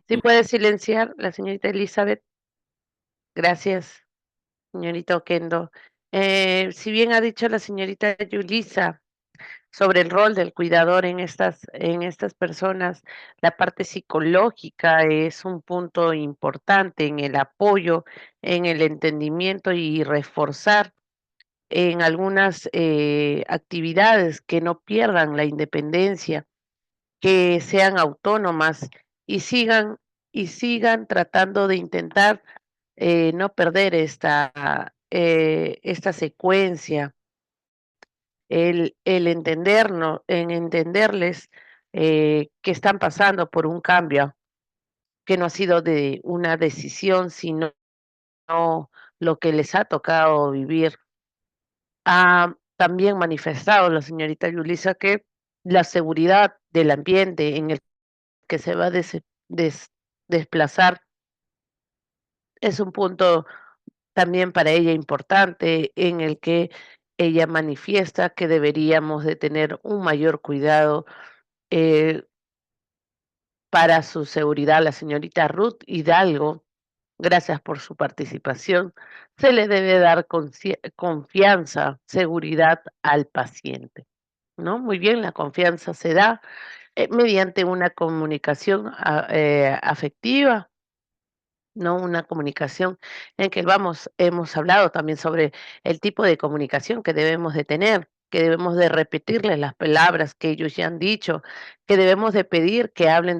¿Sí puede silenciar la señorita Elizabeth? Gracias, señorita Oquendo. Si bien ha dicho la señorita Yulisa sobre el rol del cuidador en estas personas, la parte psicológica es un punto importante en el apoyo, en el entendimiento y reforzar en algunas actividades que no pierdan la independencia, que sean autónomas y sigan tratando de intentar no perder esta secuencia, el entendernos, en entenderles que están pasando por un cambio, que no ha sido de una decisión, sino lo que les ha tocado vivir. Ha también manifestado la señorita Yulisa que la seguridad del ambiente en el que se va a desplazar es un punto también para ella importante, en el que ella manifiesta que deberíamos de tener un mayor cuidado eh, para su seguridad. La señorita Ruth Hidalgo, gracias por su participación, se le debe dar confianza, seguridad al paciente, ¿no? Muy bien, la confianza se da mediante una comunicación afectiva, no una comunicación en que hemos hablado también sobre el tipo de comunicación que debemos de tener, que debemos de repetirles las palabras que ellos ya han dicho, que debemos de pedir que hablen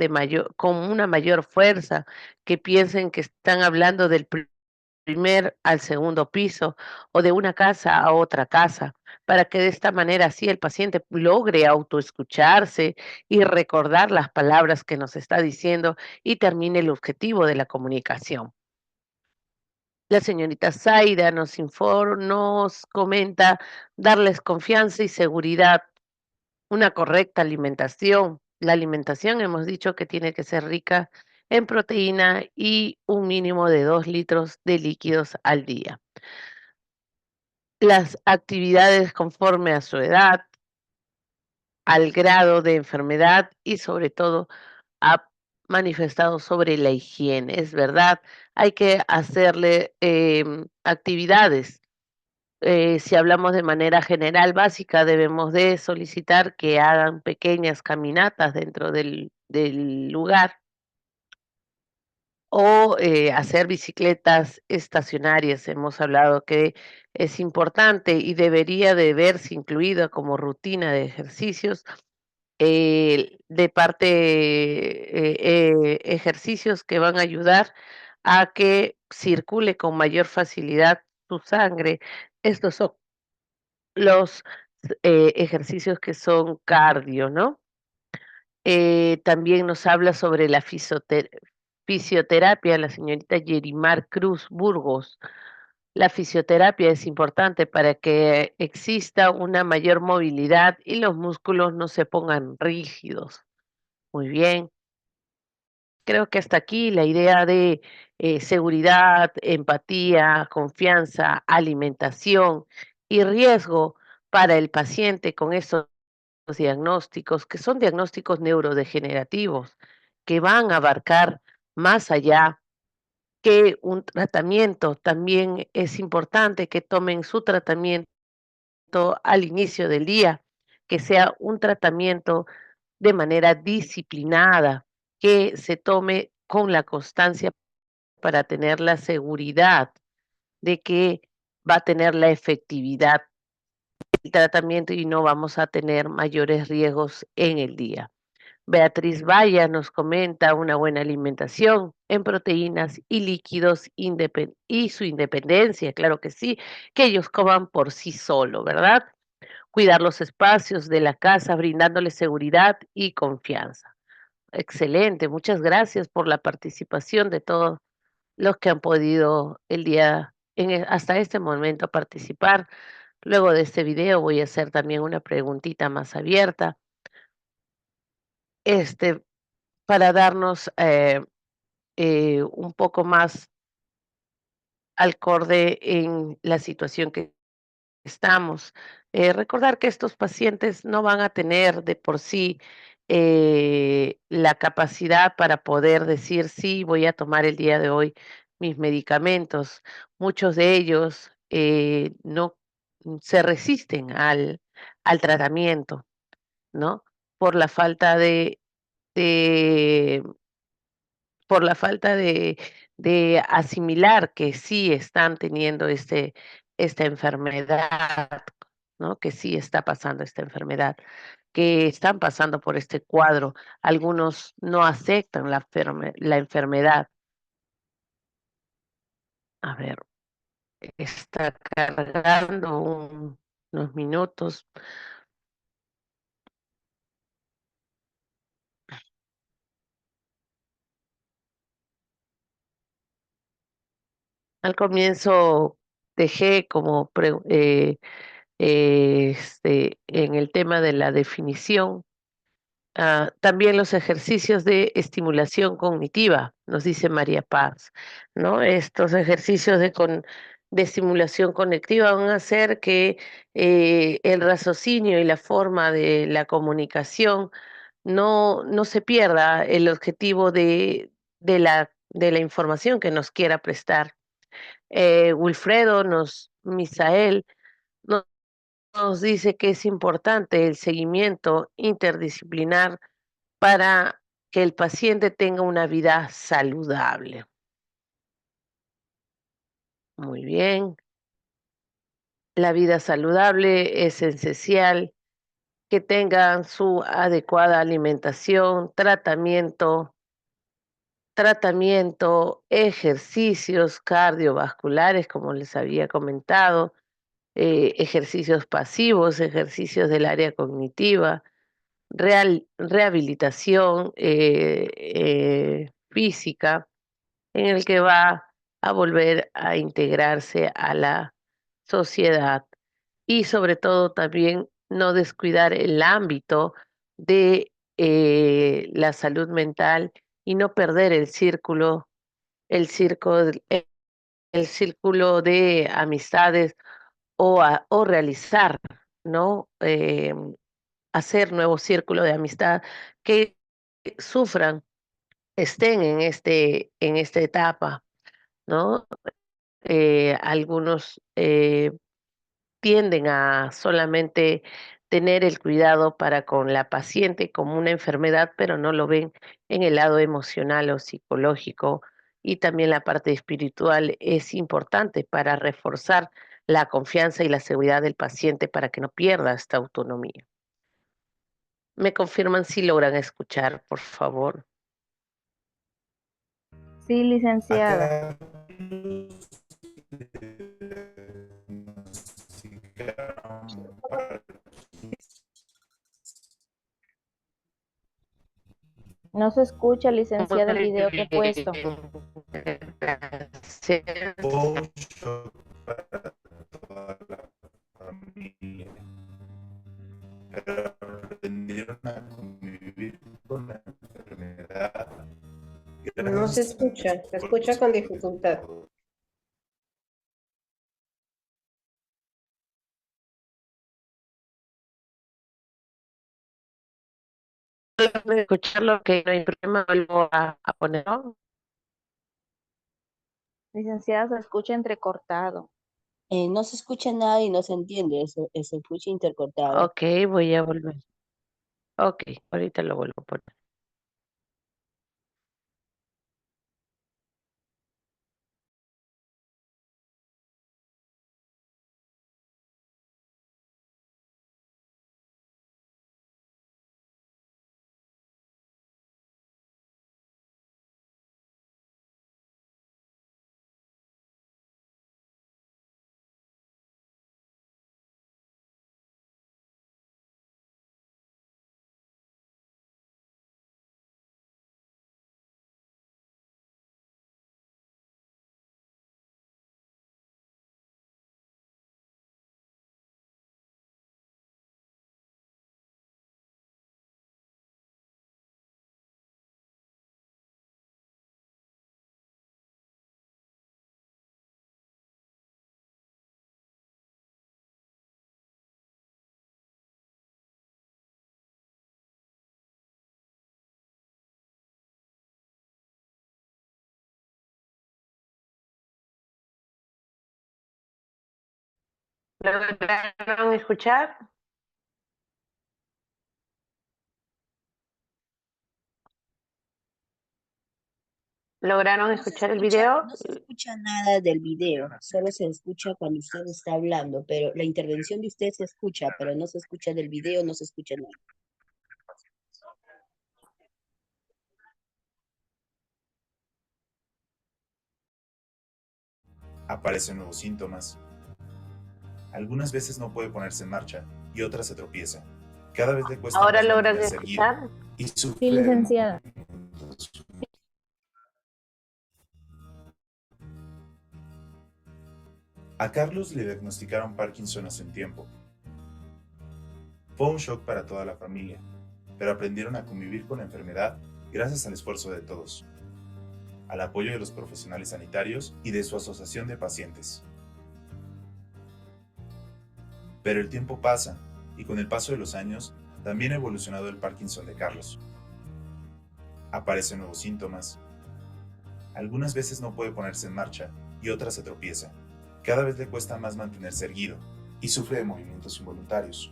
con una mayor fuerza, que piensen que están hablando del primer al segundo piso o de una casa a otra casa, para que de esta manera así el paciente logre autoescucharse y recordar las palabras que nos está diciendo y termine el objetivo de la comunicación. La señorita Zaida nos comenta darles confianza y seguridad, una correcta alimentación. La alimentación hemos dicho que tiene que ser rica en proteína y un mínimo de 2 litros de líquidos al día. Las actividades conforme a su edad, al grado de enfermedad y sobre todo ha manifestado sobre la higiene. Es verdad, hay que hacerle actividades. Si hablamos de manera general básica, debemos de solicitar que hagan pequeñas caminatas dentro del lugar o hacer bicicletas estacionarias. Hemos hablado que es importante y debería de verse incluida como rutina de ejercicios de parte ejercicios que van a ayudar a que circule con mayor facilidad su sangre. Estos son los ejercicios que son cardio, ¿no? También nos habla sobre la fisioterapia, la señorita Yerimar Cruz Burgos. La fisioterapia es importante para que exista una mayor movilidad y los músculos no se pongan rígidos. Muy bien. Creo que hasta aquí la idea de seguridad, empatía, confianza, alimentación y riesgo para el paciente con estos diagnósticos, que son diagnósticos neurodegenerativos, que van a abarcar más allá que un tratamiento. También es importante que tomen su tratamiento al inicio del día, que sea un tratamiento de manera disciplinada, que se tome con la constancia para tener la seguridad de que va a tener la efectividad del tratamiento y no vamos a tener mayores riesgos en el día. Beatriz Valla nos comenta una buena alimentación en proteínas y líquidos y su independencia, claro que sí, que ellos coman por sí solo, ¿verdad? Cuidar los espacios de la casa, brindándoles seguridad y confianza. Excelente, muchas gracias por la participación de todos los que han podido hasta este momento participar. Luego de este video voy a hacer también una preguntita más abierta, este, para darnos un poco más acorde en la situación que estamos. Recordar que estos pacientes no van a tener de por sí la capacidad para poder decir, sí, voy a tomar el día de hoy mis medicamentos. Muchos de ellos no se resisten al tratamiento, ¿no? Por la falta de por la falta de asimilar que sí están teniendo esta enfermedad, ¿no? Que sí está pasando esta enfermedad, que están pasando por este cuadro. Algunos no aceptan la enfermedad. A ver, está cargando unos minutos. Al comienzo dejé como en el tema de la definición. También los ejercicios de estimulación cognitiva, nos dice María Paz, ¿no? Estos ejercicios de estimulación cognitiva van a hacer que el raciocinio y la forma de la comunicación no se pierda el objetivo de la información que nos quiera prestar. Wilfredo, Misael, nos dice que es importante el seguimiento interdisciplinar para que el paciente tenga una vida saludable. Muy bien. La vida saludable es esencial que tengan su adecuada alimentación, ejercicios cardiovasculares, como les había comentado, ejercicios pasivos, ejercicios del área cognitiva, rehabilitación física, en el que va a volver a integrarse a la sociedad y sobre todo también no descuidar el ámbito de la salud mental y no perder el círculo, el círculo de amistades o realizar, ¿no? Hacer nuevo círculo de amistad que sufran, estén en esta etapa, ¿no? Algunos tienden a solamente tener el cuidado para con la paciente como una enfermedad, pero no lo ven en el lado emocional o psicológico. Y también la parte espiritual es importante para reforzar la confianza y la seguridad del paciente para que no pierda esta autonomía. ¿Me confirman si logran escuchar, por favor? Sí, licenciada. Acá No se escucha, licenciada, el video que he puesto. apoyo para toda la familia, pero aprendieron a convivir con la enfermedad. No se escucha con dificultad. Escucharlo, que no hay problema, vuelvo a ponerlo. Licenciada, se escucha entrecortado. No se escucha nada y no se entiende, se escucha intercortado. Ok, voy a volver. Ok, ahorita lo vuelvo a poner. ¿Lograron escuchar? ¿Lograron escuchar el video? No se escucha nada del video, solo se escucha cuando usted está hablando, pero la intervención de usted se escucha, pero no se escucha del video, no se escucha nada. Aparecen nuevos síntomas. Algunas veces no puede ponerse en marcha y otras se tropieza. Cada vez le cuesta ¿Ahora más logran mantenerse erguido escuchar? y Sí, sufre licenciada. A Carlos le diagnosticaron Parkinson hace un tiempo. Fue un shock para toda la familia, pero aprendieron a convivir con la enfermedad gracias al esfuerzo de todos, al apoyo de los profesionales sanitarios y de su asociación de pacientes. Pero el tiempo pasa, y con el paso de los años, también ha evolucionado el Parkinson de Carlos. Aparecen nuevos síntomas. Algunas veces no puede ponerse en marcha y otras se tropieza. Cada vez le cuesta más mantenerse erguido y sufre de movimientos involuntarios.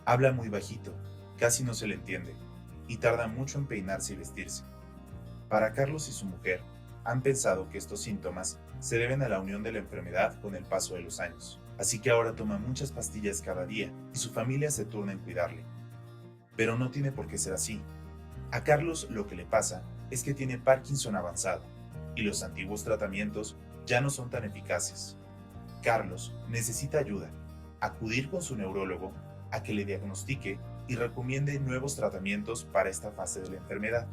Habla muy bajito, casi no se le entiende, y tarda mucho en peinarse y vestirse. Para Carlos y su mujer, han pensado que estos síntomas se deben a la unión de la enfermedad con el paso de los años, así que ahora toma muchas pastillas cada día y su familia se turna en cuidarle. Pero no tiene por qué ser así. A Carlos lo que le pasa es que tiene Parkinson avanzado y los antiguos tratamientos ya no son tan eficaces. Carlos necesita ayuda, acudir con su neurólogo a que le diagnostique y recomiende nuevos tratamientos para esta fase de la enfermedad.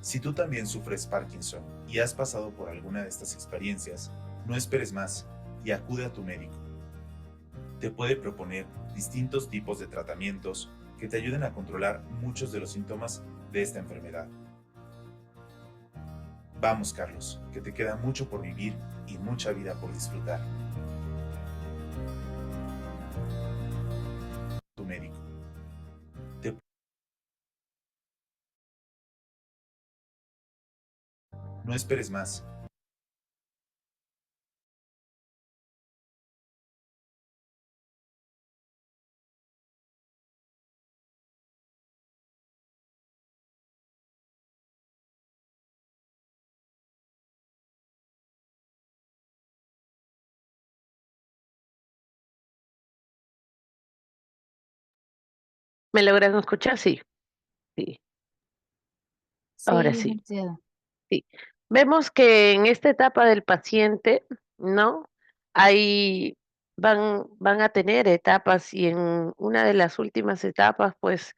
Si tú también sufres Parkinson y has pasado por alguna de estas experiencias, no esperes más y acude a tu médico. Te puede proponer distintos tipos de tratamientos que te ayuden a controlar muchos de los síntomas de esta enfermedad. Vamos, Carlos, que te queda mucho por vivir y mucha vida por disfrutar. Tu médico. No esperes más. ¿Me logran escuchar? Sí, sí. Sí, Ahora sí. licenciada. Sí. Vemos que en esta etapa del paciente, ¿no? Ahí van a tener etapas y en una de las últimas etapas, pues,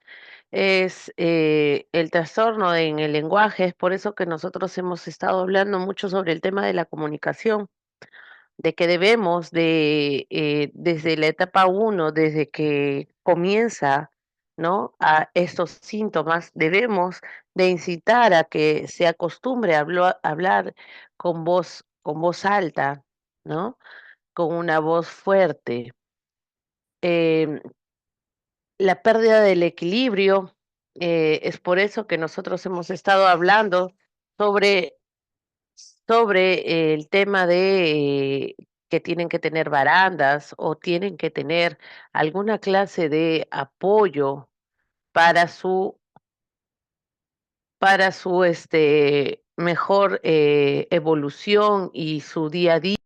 es el trastorno en el lenguaje. Es por eso que nosotros hemos estado hablando mucho sobre el tema de la comunicación, de que debemos de, desde la etapa uno, desde que comienza, ¿no? A estos síntomas, debemos de incitar a que se acostumbre a hablar con voz alta, ¿no? Con una voz fuerte. Em, la pérdida del equilibrio, es por eso que nosotros hemos estado hablando sobre el tema de que tienen que tener barandas o tienen que tener alguna clase de apoyo para su mejor evolución y su día a día.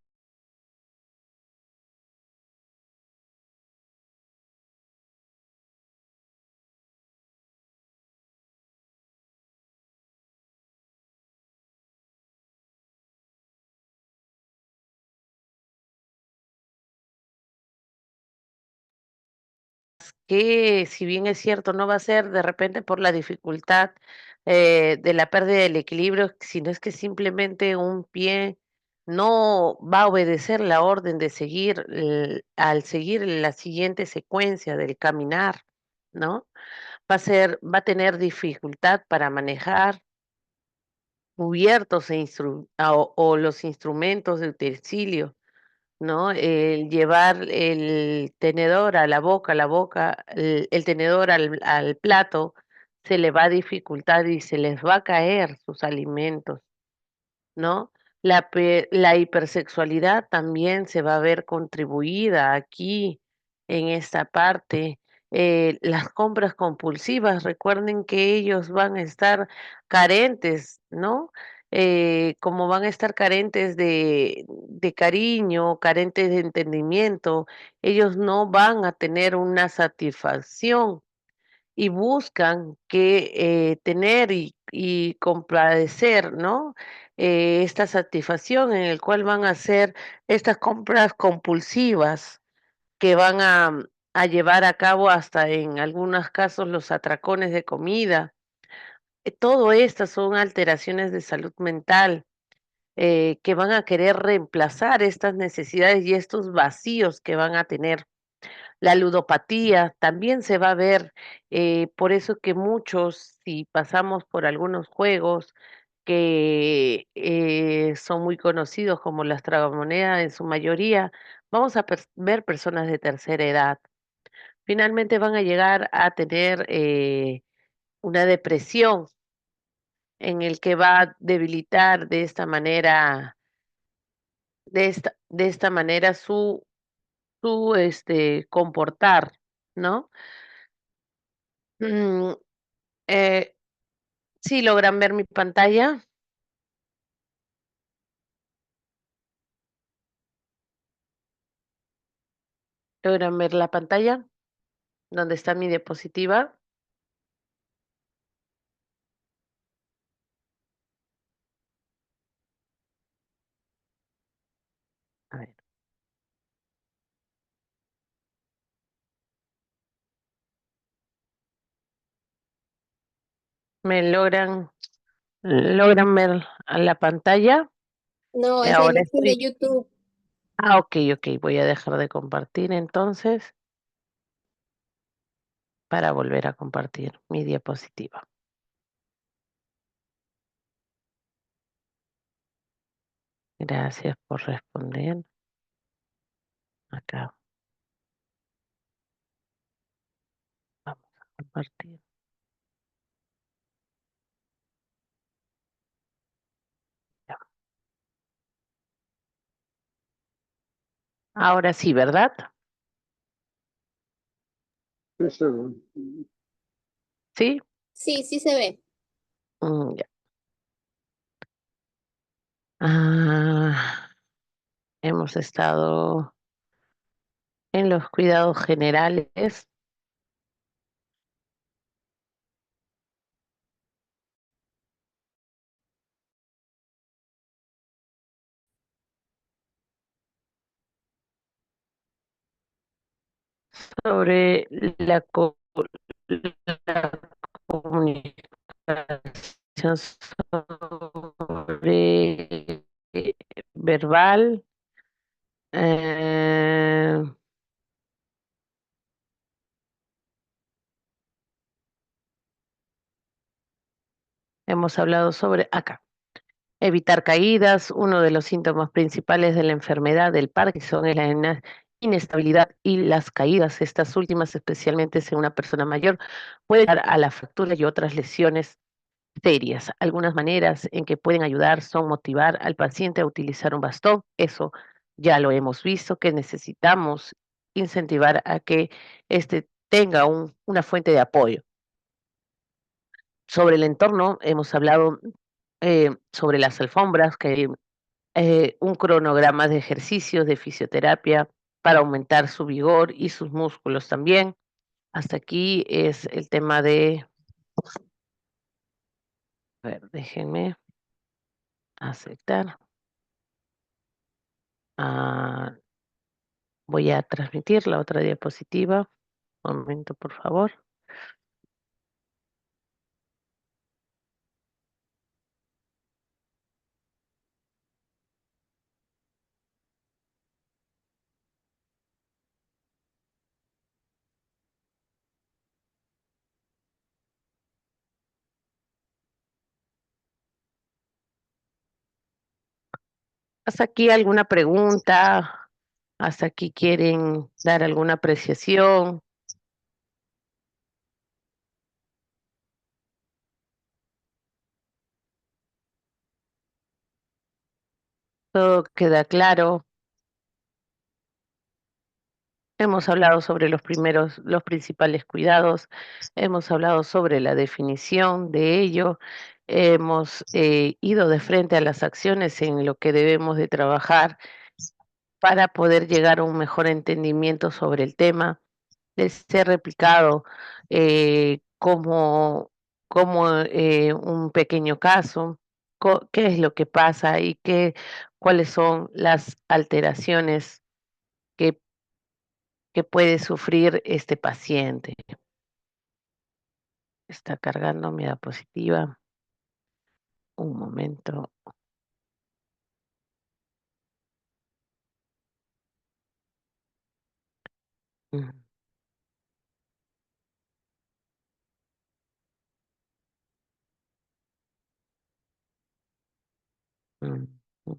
Que si bien es cierto, no va a ser de repente por la dificultad de la pérdida del equilibrio, sino es que simplemente un pie no va a obedecer la orden de seguir, al seguir la siguiente secuencia del caminar, ¿no? Va a tener dificultad para manejar cubiertos o los instrumentos de utensilio, ¿no? El llevar el tenedor a la boca, el tenedor al plato, se le va a dificultar y se les va a caer sus alimentos, ¿no? La hipersexualidad también se va a ver contribuida aquí en esta parte. Las compras compulsivas, recuerden que ellos van a estar carentes, ¿no? Como van a estar carentes de cariño, carentes de entendimiento, ellos no van a tener una satisfacción y buscan que tener y complacer, ¿no? Esta satisfacción en el cual van a hacer estas compras compulsivas que van a llevar a cabo hasta en algunos casos los atracones de comida. Todo estas son alteraciones de salud mental que van a querer reemplazar estas necesidades y estos vacíos que van a tener. La ludopatía también se va a ver, por eso que muchos, si pasamos por algunos juegos que son muy conocidos como las tragamonedas en su mayoría, vamos a ver personas de tercera edad. Finalmente van a llegar a tener una depresión en el que va a debilitar de esta manera su comportar, ¿no? Mm, eh, ¿Sí logran ver mi pantalla? ¿Logran ver la pantalla? ¿Dónde está mi diapositiva? A ver. ¿Me logran ver a la pantalla? No, es la Ahora imagen de estoy. YouTube. Ok, voy a dejar de compartir entonces para volver a compartir mi diapositiva. Gracias por responder. Acá. Vamos a compartir. Ya. Ahora sí, ¿verdad? ¿Sí? Sí, sí se ve. Ya. Ah, hemos estado en los cuidados generales. Sobre la comunicación sobre verbal. eh, Hemos hablado sobre acá. Evitar caídas. Uno de los síntomas principales de la enfermedad del Parkinson es la inestabilidad y las caídas. Estas últimas, especialmente en una persona mayor, pueden llevar a la fractura y otras lesiones serias. Algunas maneras en que pueden ayudar son motivar al paciente a utilizar un bastón. Eso ya lo hemos visto, que necesitamos incentivar a que éste tenga una fuente de apoyo. Sobre el entorno, hemos hablado sobre las alfombras, que un cronograma de ejercicios de fisioterapia para aumentar su vigor y sus músculos también. Hasta aquí es el tema de, a ver, déjenme aceptar. Voy a transmitir la otra diapositiva. Un momento, por favor. ¿Hasta aquí alguna pregunta? ¿Hasta aquí quieren dar alguna apreciación? Todo queda claro. Hemos hablado sobre los principales cuidados, hemos hablado sobre la definición de ello, hemos ido de frente a las acciones en lo que debemos de trabajar para poder llegar a un mejor entendimiento sobre el tema, de ser replicado como un pequeño caso, qué es lo que pasa y cuáles son las alteraciones que que puede sufrir este paciente. Está cargando mi diapositiva. Un momento. Mm, mm, mm.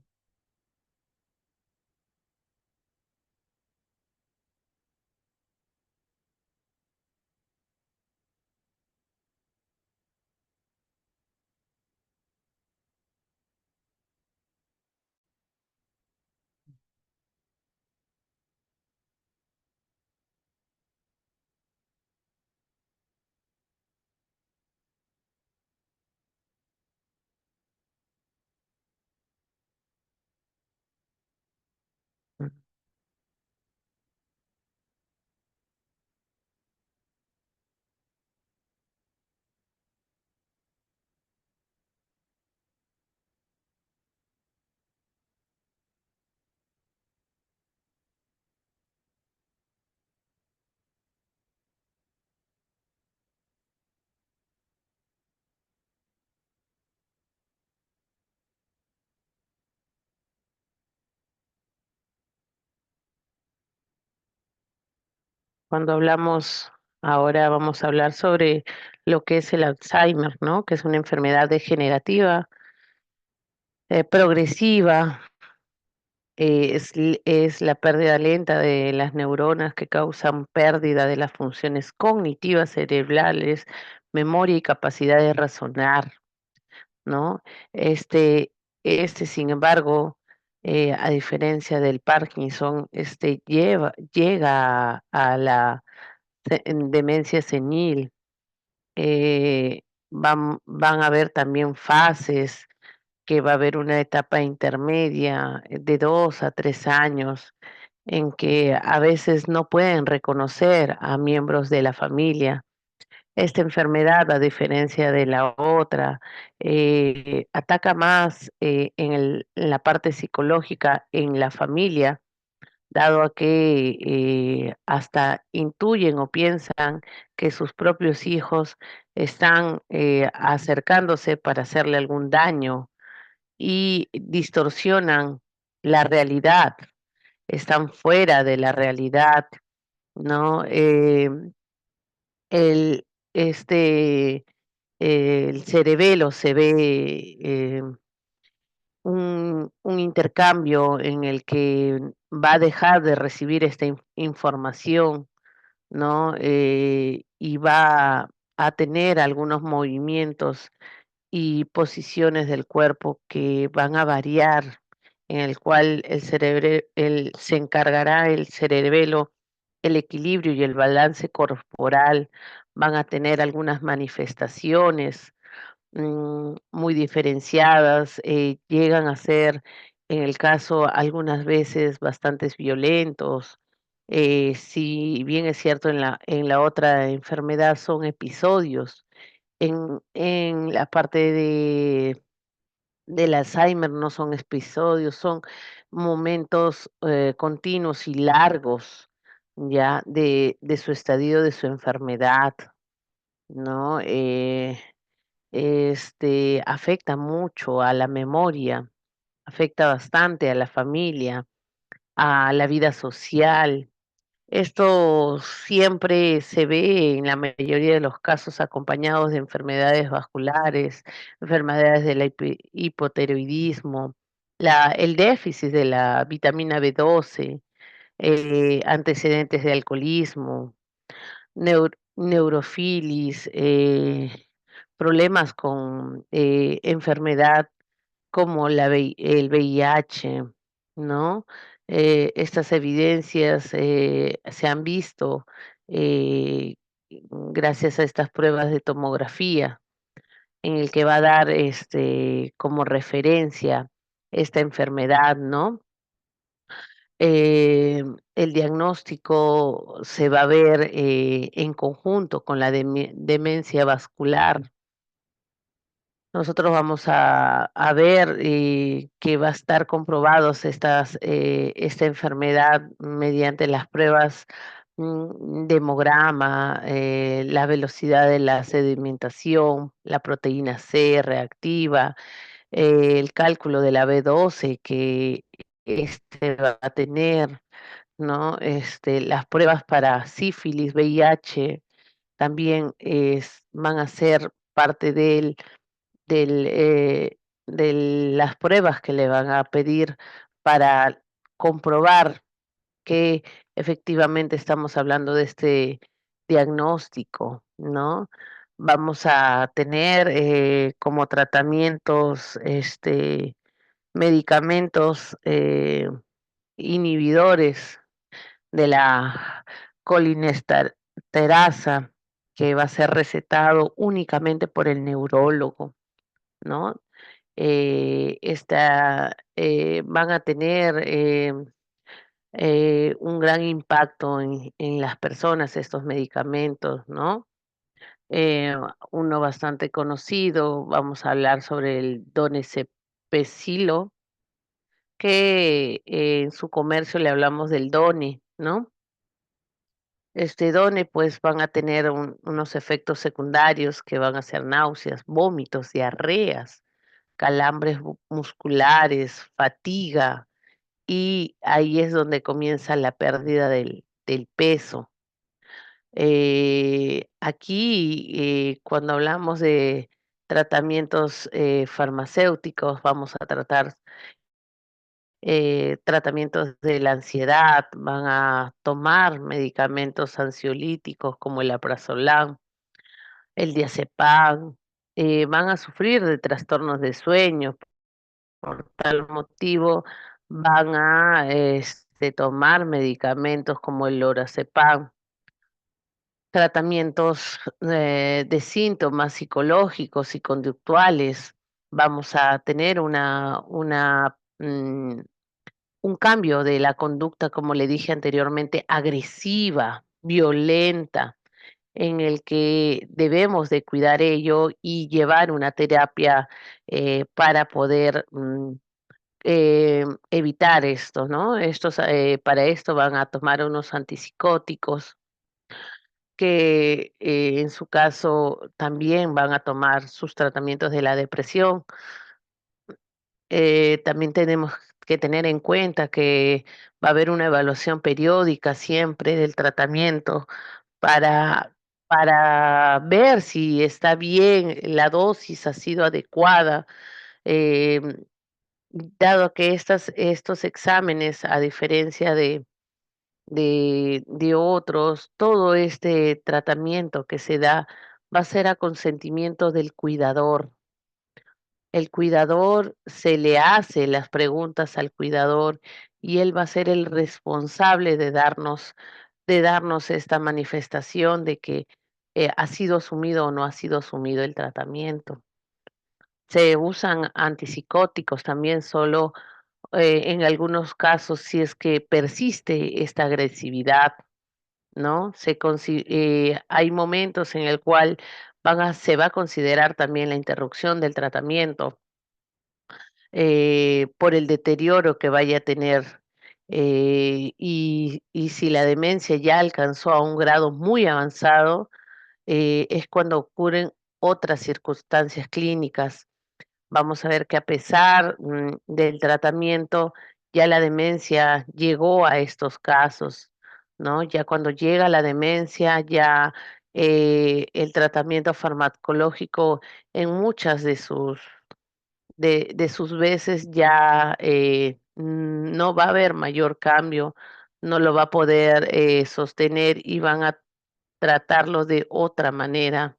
Mm. Cuando hablamos, ahora vamos a hablar sobre lo que es el Alzheimer, ¿no? Que es una enfermedad degenerativa, progresiva, es la pérdida lenta de las neuronas que causan pérdida de las funciones cognitivas cerebrales, memoria y capacidad de razonar. ¿No? Este, sin embargo, a diferencia del Parkinson, llega a la en demencia senil. Van a haber también fases, que va a haber una etapa intermedia de 2 a 3 años, en que a veces no pueden reconocer a miembros de la familia. Esta enfermedad, a diferencia de la otra, ataca más en la parte psicológica en la familia, dado a que hasta intuyen o piensan que sus propios hijos están acercándose para hacerle algún daño y distorsionan la realidad, están fuera de la realidad, ¿no? El, este, el cerebelo se ve un intercambio en el que va a dejar de recibir esta información, ¿no? Y va a tener algunos movimientos y posiciones del cuerpo que van a variar, en el cual se encargará el cerebelo, el equilibrio y el balance corporal, van a tener algunas manifestaciones muy diferenciadas, llegan a ser, en el caso, algunas veces bastantes violentos. Si bien es cierto, en la otra enfermedad son episodios, en la parte del Alzheimer no son episodios, son momentos continuos y largos ya de su estadio de su enfermedad, ¿no? Afecta mucho a la memoria, afecta bastante a la familia, a la vida social. Esto siempre se ve en la mayoría de los casos acompañados de enfermedades vasculares, enfermedades del hipotiroidismo, el déficit de la vitamina B12, antecedentes de alcoholismo, neurofilis, problemas con enfermedad como el VIH, ¿no? Estas evidencias se han visto gracias a estas pruebas de tomografía, en el que va a dar como referencia esta enfermedad, ¿no? El diagnóstico se va a ver en conjunto con la demencia vascular. Nosotros vamos a ver que va a estar comprobados esta enfermedad mediante las pruebas de hemograma, la velocidad de la sedimentación, la proteína C reactiva, el cálculo de la B12 que va a tener, ¿no? Las pruebas para sífilis, VIH, también van a ser parte del, de las pruebas que le van a pedir para comprobar que efectivamente estamos hablando de este diagnóstico, ¿no? Vamos a tener como tratamientos, medicamentos inhibidores de la colinesterasa, que va a ser recetado únicamente por el neurólogo, ¿no? Van a tener un gran impacto en las personas estos medicamentos, ¿no? Uno bastante conocido, vamos a hablar sobre el donepezilo, que en su comercio le hablamos del Done, ¿no? Este Done, pues van a tener unos efectos secundarios que van a ser náuseas, vómitos, diarreas, calambres musculares, fatiga, y ahí es donde comienza la pérdida del peso. Aquí, cuando hablamos de tratamientos farmacéuticos, vamos a tratar tratamientos de la ansiedad, van a tomar medicamentos ansiolíticos como el alprazolam, el diazepam, van a sufrir de trastornos de sueño. Por tal motivo, van a tomar medicamentos como el lorazepam, tratamientos de síntomas psicológicos y conductuales. Vamos a tener un cambio de la conducta, como le dije anteriormente, agresiva, violenta, en el que debemos de cuidar ello y llevar una terapia para poder evitar esto, ¿no? Para esto van a tomar unos antipsicóticos que en su caso también van a tomar sus tratamientos de la depresión. También tenemos que tener en cuenta que va a haber una evaluación periódica siempre del tratamiento para, para ver si está bien, la dosis ha sido adecuada, em, dado que estos exámenes, a diferencia de otros, todo este tratamiento que se da va a ser a consentimiento del cuidador. El cuidador se le hace las preguntas al cuidador y él va a ser el responsable de darnos esta manifestación de que ha sido asumido o no ha sido asumido el tratamiento. Se usan antipsicóticos también solo en algunos casos si es que persiste esta agresividad, ¿no? Hay momentos en el cual se va a considerar también la interrupción del tratamiento por el deterioro que vaya a tener. Y si la demencia ya alcanzó a un grado muy avanzado, es cuando ocurren otras circunstancias clínicas. Vamos a ver que a pesar del tratamiento, ya la demencia llegó a estos casos, ¿no? Ya cuando llega la demencia, ya el tratamiento farmacológico en muchas de sus veces ya no va a haber mayor cambio, no lo va a poder sostener y van a tratarlo de otra manera,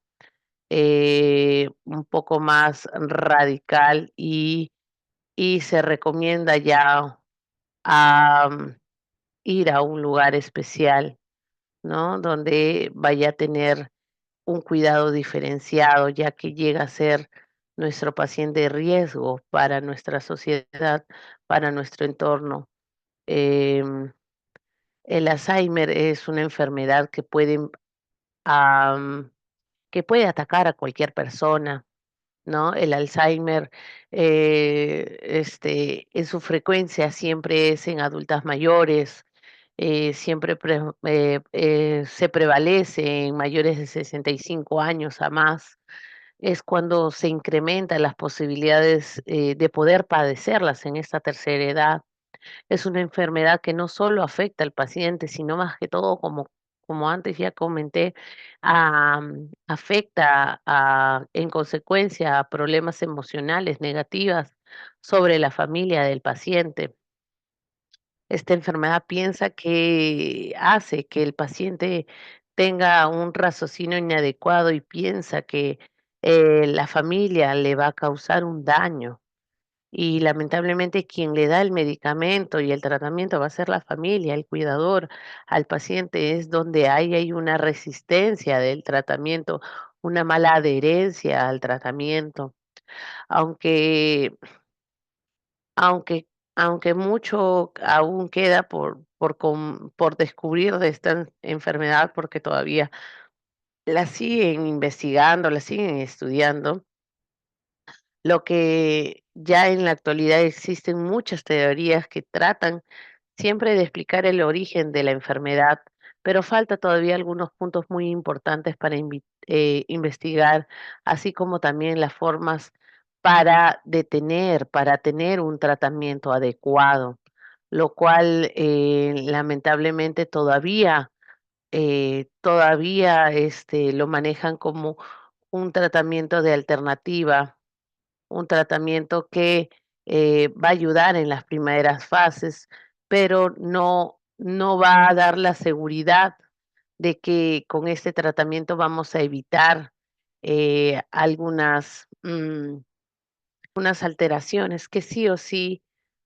un poco más radical y y se recomienda ya ir a un lugar especial, ¿no? Donde vaya a tener un cuidado diferenciado, ya que llega a ser nuestro paciente de riesgo para nuestra sociedad, para nuestro entorno. Em, el Alzheimer es una enfermedad que puede atacar a cualquier persona, ¿no? El Alzheimer, en su frecuencia siempre es en adultas mayores, siempre se prevalece en mayores de 65 años a más. Es cuando se incrementan las posibilidades de poder padecerlas en esta tercera edad. Es una enfermedad que no solo afecta al paciente, sino más que todo, como antes ya comenté, afecta en consecuencia a problemas emocionales negativas sobre la familia del paciente. Esta enfermedad piensa que hace que el paciente tenga un raciocinio inadecuado y piensa que la familia le va a causar un daño. Y lamentablemente quien le da el medicamento y el tratamiento va a ser la familia, el cuidador al paciente, es donde hay una resistencia del tratamiento, una mala adherencia al tratamiento. Aunque, aunque, aunque mucho aún queda por descubrir de esta enfermedad, porque todavía la siguen investigando, la siguen estudiando. Lo que ya en la actualidad existen muchas teorías que tratan siempre de explicar el origen de la enfermedad, pero falta todavía algunos puntos muy importantes para investigar, así como también las formas para tener un tratamiento adecuado, lo cual lamentablemente todavía lo manejan como un tratamiento de alternativa, un tratamiento que va a ayudar en las primeras fases, pero no va a dar la seguridad de que con este tratamiento vamos a evitar unas alteraciones que sí o sí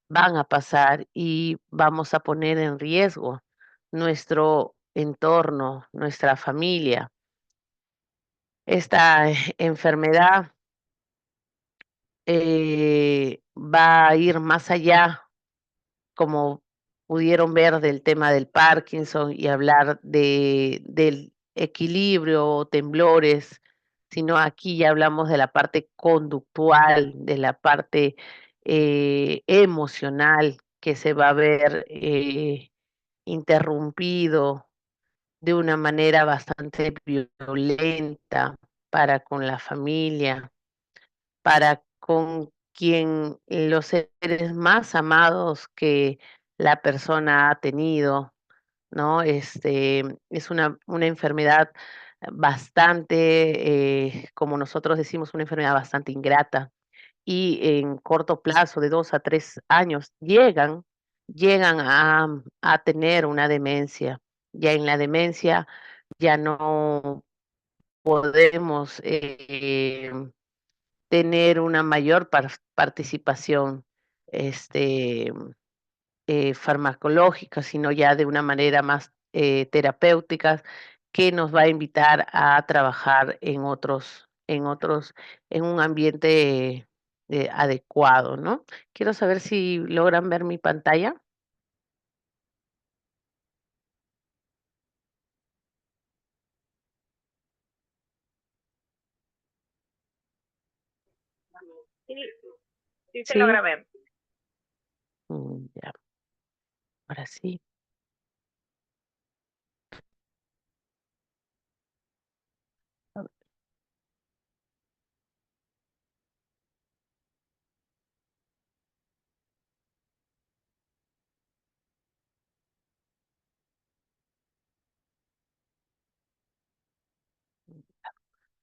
van a pasar y vamos a poner en riesgo nuestro entorno, nuestra familia. Esta enfermedad va a ir más allá, como pudieron ver, del tema del Parkinson y hablar del equilibrio o temblores, sino aquí ya hablamos de la parte conductual, de la parte emocional que se va a ver interrumpido de una manera bastante violenta para con la familia, para con quien los seres más amados que la persona ha tenido, ¿no? Es una enfermedad bastante, como nosotros decimos, una enfermedad bastante ingrata y en corto plazo, de 2 a 3 años, llegan a tener una demencia. Ya en la demencia ya no podemos tener una mayor participación este, farmacológica, sino ya de una manera más terapéutica que nos va a invitar a trabajar en un ambiente adecuado, ¿no? Quiero saber si logran ver mi pantalla. Sí, sí se Sí. logra ver. Ya. Ahora sí.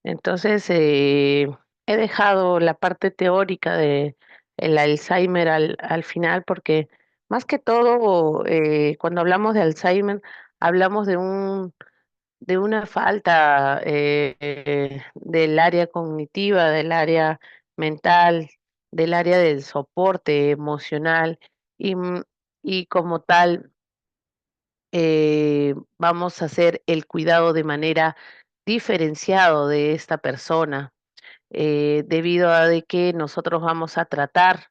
Entonces, he dejado la parte teórica de el Alzheimer al final, porque más que todo, cuando hablamos de Alzheimer, hablamos de una falta del área cognitiva, del área mental, del área del soporte emocional y, y como tal vamos a hacer el cuidado de manera diferenciado de esta persona, debido a de que nosotros vamos a tratar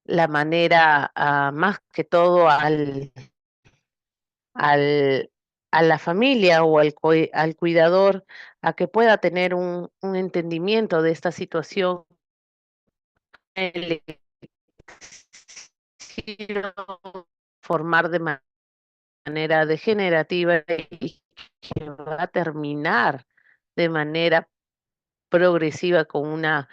la manera, más que todo al, a la familia o al cuidador, a que pueda tener un entendimiento de esta situación, formar de manera degenerativa y que va a terminar de manera progresiva con una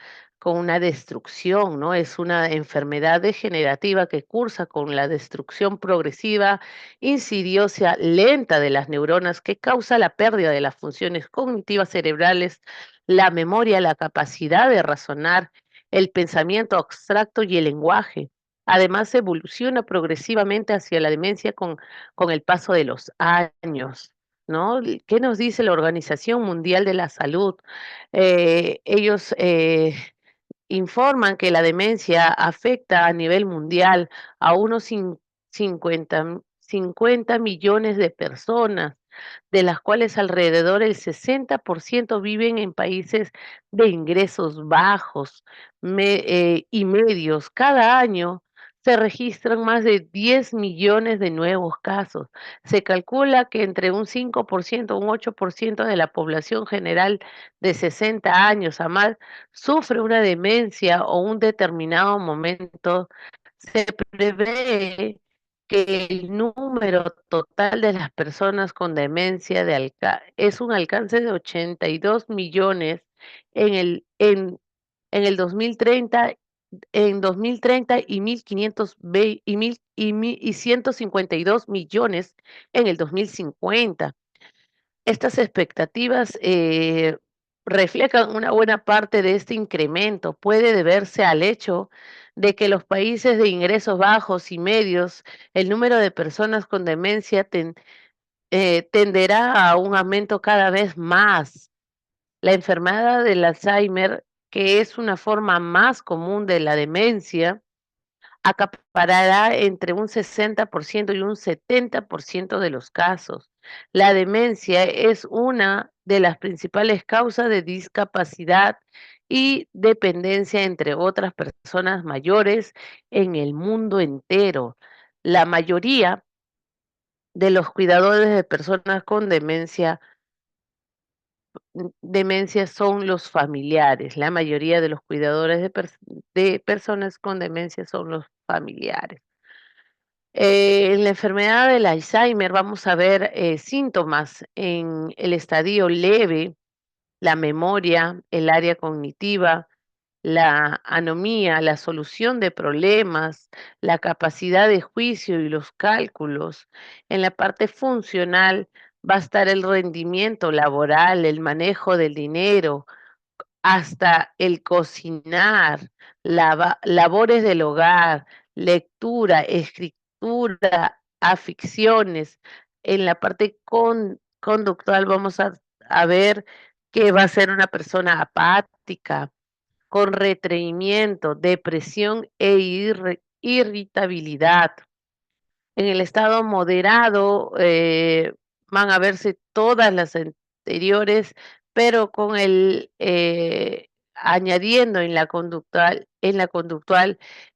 destrucción, ¿no? Es una enfermedad degenerativa que cursa con la destrucción progresiva, insidiosa, lenta de las neuronas que causa la pérdida de las funciones cognitivas cerebrales, la memoria, la capacidad de razonar, el pensamiento abstracto y el lenguaje. Además, evoluciona progresivamente hacia la demencia con el paso de los años, ¿no? ¿Qué nos dice la Organización Mundial de la Salud? Ellos informan que la demencia afecta a nivel mundial a unos 50 millones de personas, de las cuales alrededor el 60% viven en países de ingresos bajos y medios. Cada año se registran más de 10 millones de nuevos casos. Se calcula que entre un 5%, un 8% de la población general de 60 años a más sufre una demencia o un determinado momento. Se prevé que el número total de las personas con demencia es un alcance de 82 millones en el 2030, en 2030 y 152 millones en el 2050. Estas expectativas reflejan una buena parte de este incremento. Puede deberse al hecho de que los países de ingresos bajos y medios, el número de personas con demencia tenderá a un aumento cada vez más. La enfermedad del Alzheimer, que es una forma más común de la demencia, acaparará entre un 60% y un 70% de los casos. La demencia es una de las principales causas de discapacidad y dependencia entre otras personas mayores en el mundo entero. La mayoría de los cuidadores de personas con demencia son los familiares. La mayoría de los cuidadores de personas con demencia son los familiares. En la enfermedad del Alzheimer vamos a ver síntomas en el estadio leve, la memoria, el área cognitiva, la anomía, la solución de problemas, la capacidad de juicio y los cálculos. En la parte funcional va a estar el rendimiento laboral, el manejo del dinero, hasta el cocinar, labores del hogar, lectura, escritura, aficiones. En la parte conductual vamos a ver que va a ser una persona apática, con retraimiento, depresión e irritabilidad. En el estado moderado van a verse todas las anteriores, pero con añadiendo en la conductual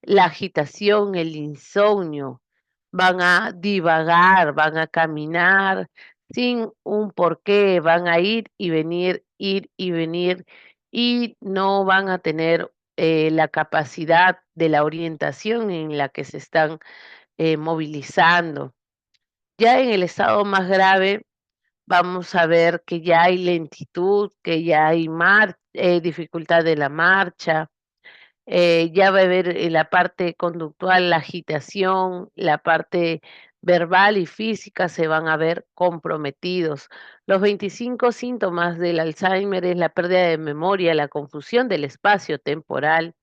la agitación, el insomnio, van a divagar, van a caminar sin un porqué, van a ir y venir, y no van a tener la capacidad de la orientación en la que se están movilizando. Ya en el estado más grave, vamos a ver que ya hay lentitud, que ya hay dificultad de la marcha, ya va a haber en la parte conductual la agitación, la parte verbal y física se van a ver comprometidos. Los 25 síntomas del Alzheimer es la pérdida de memoria, la confusión del espacio temporal,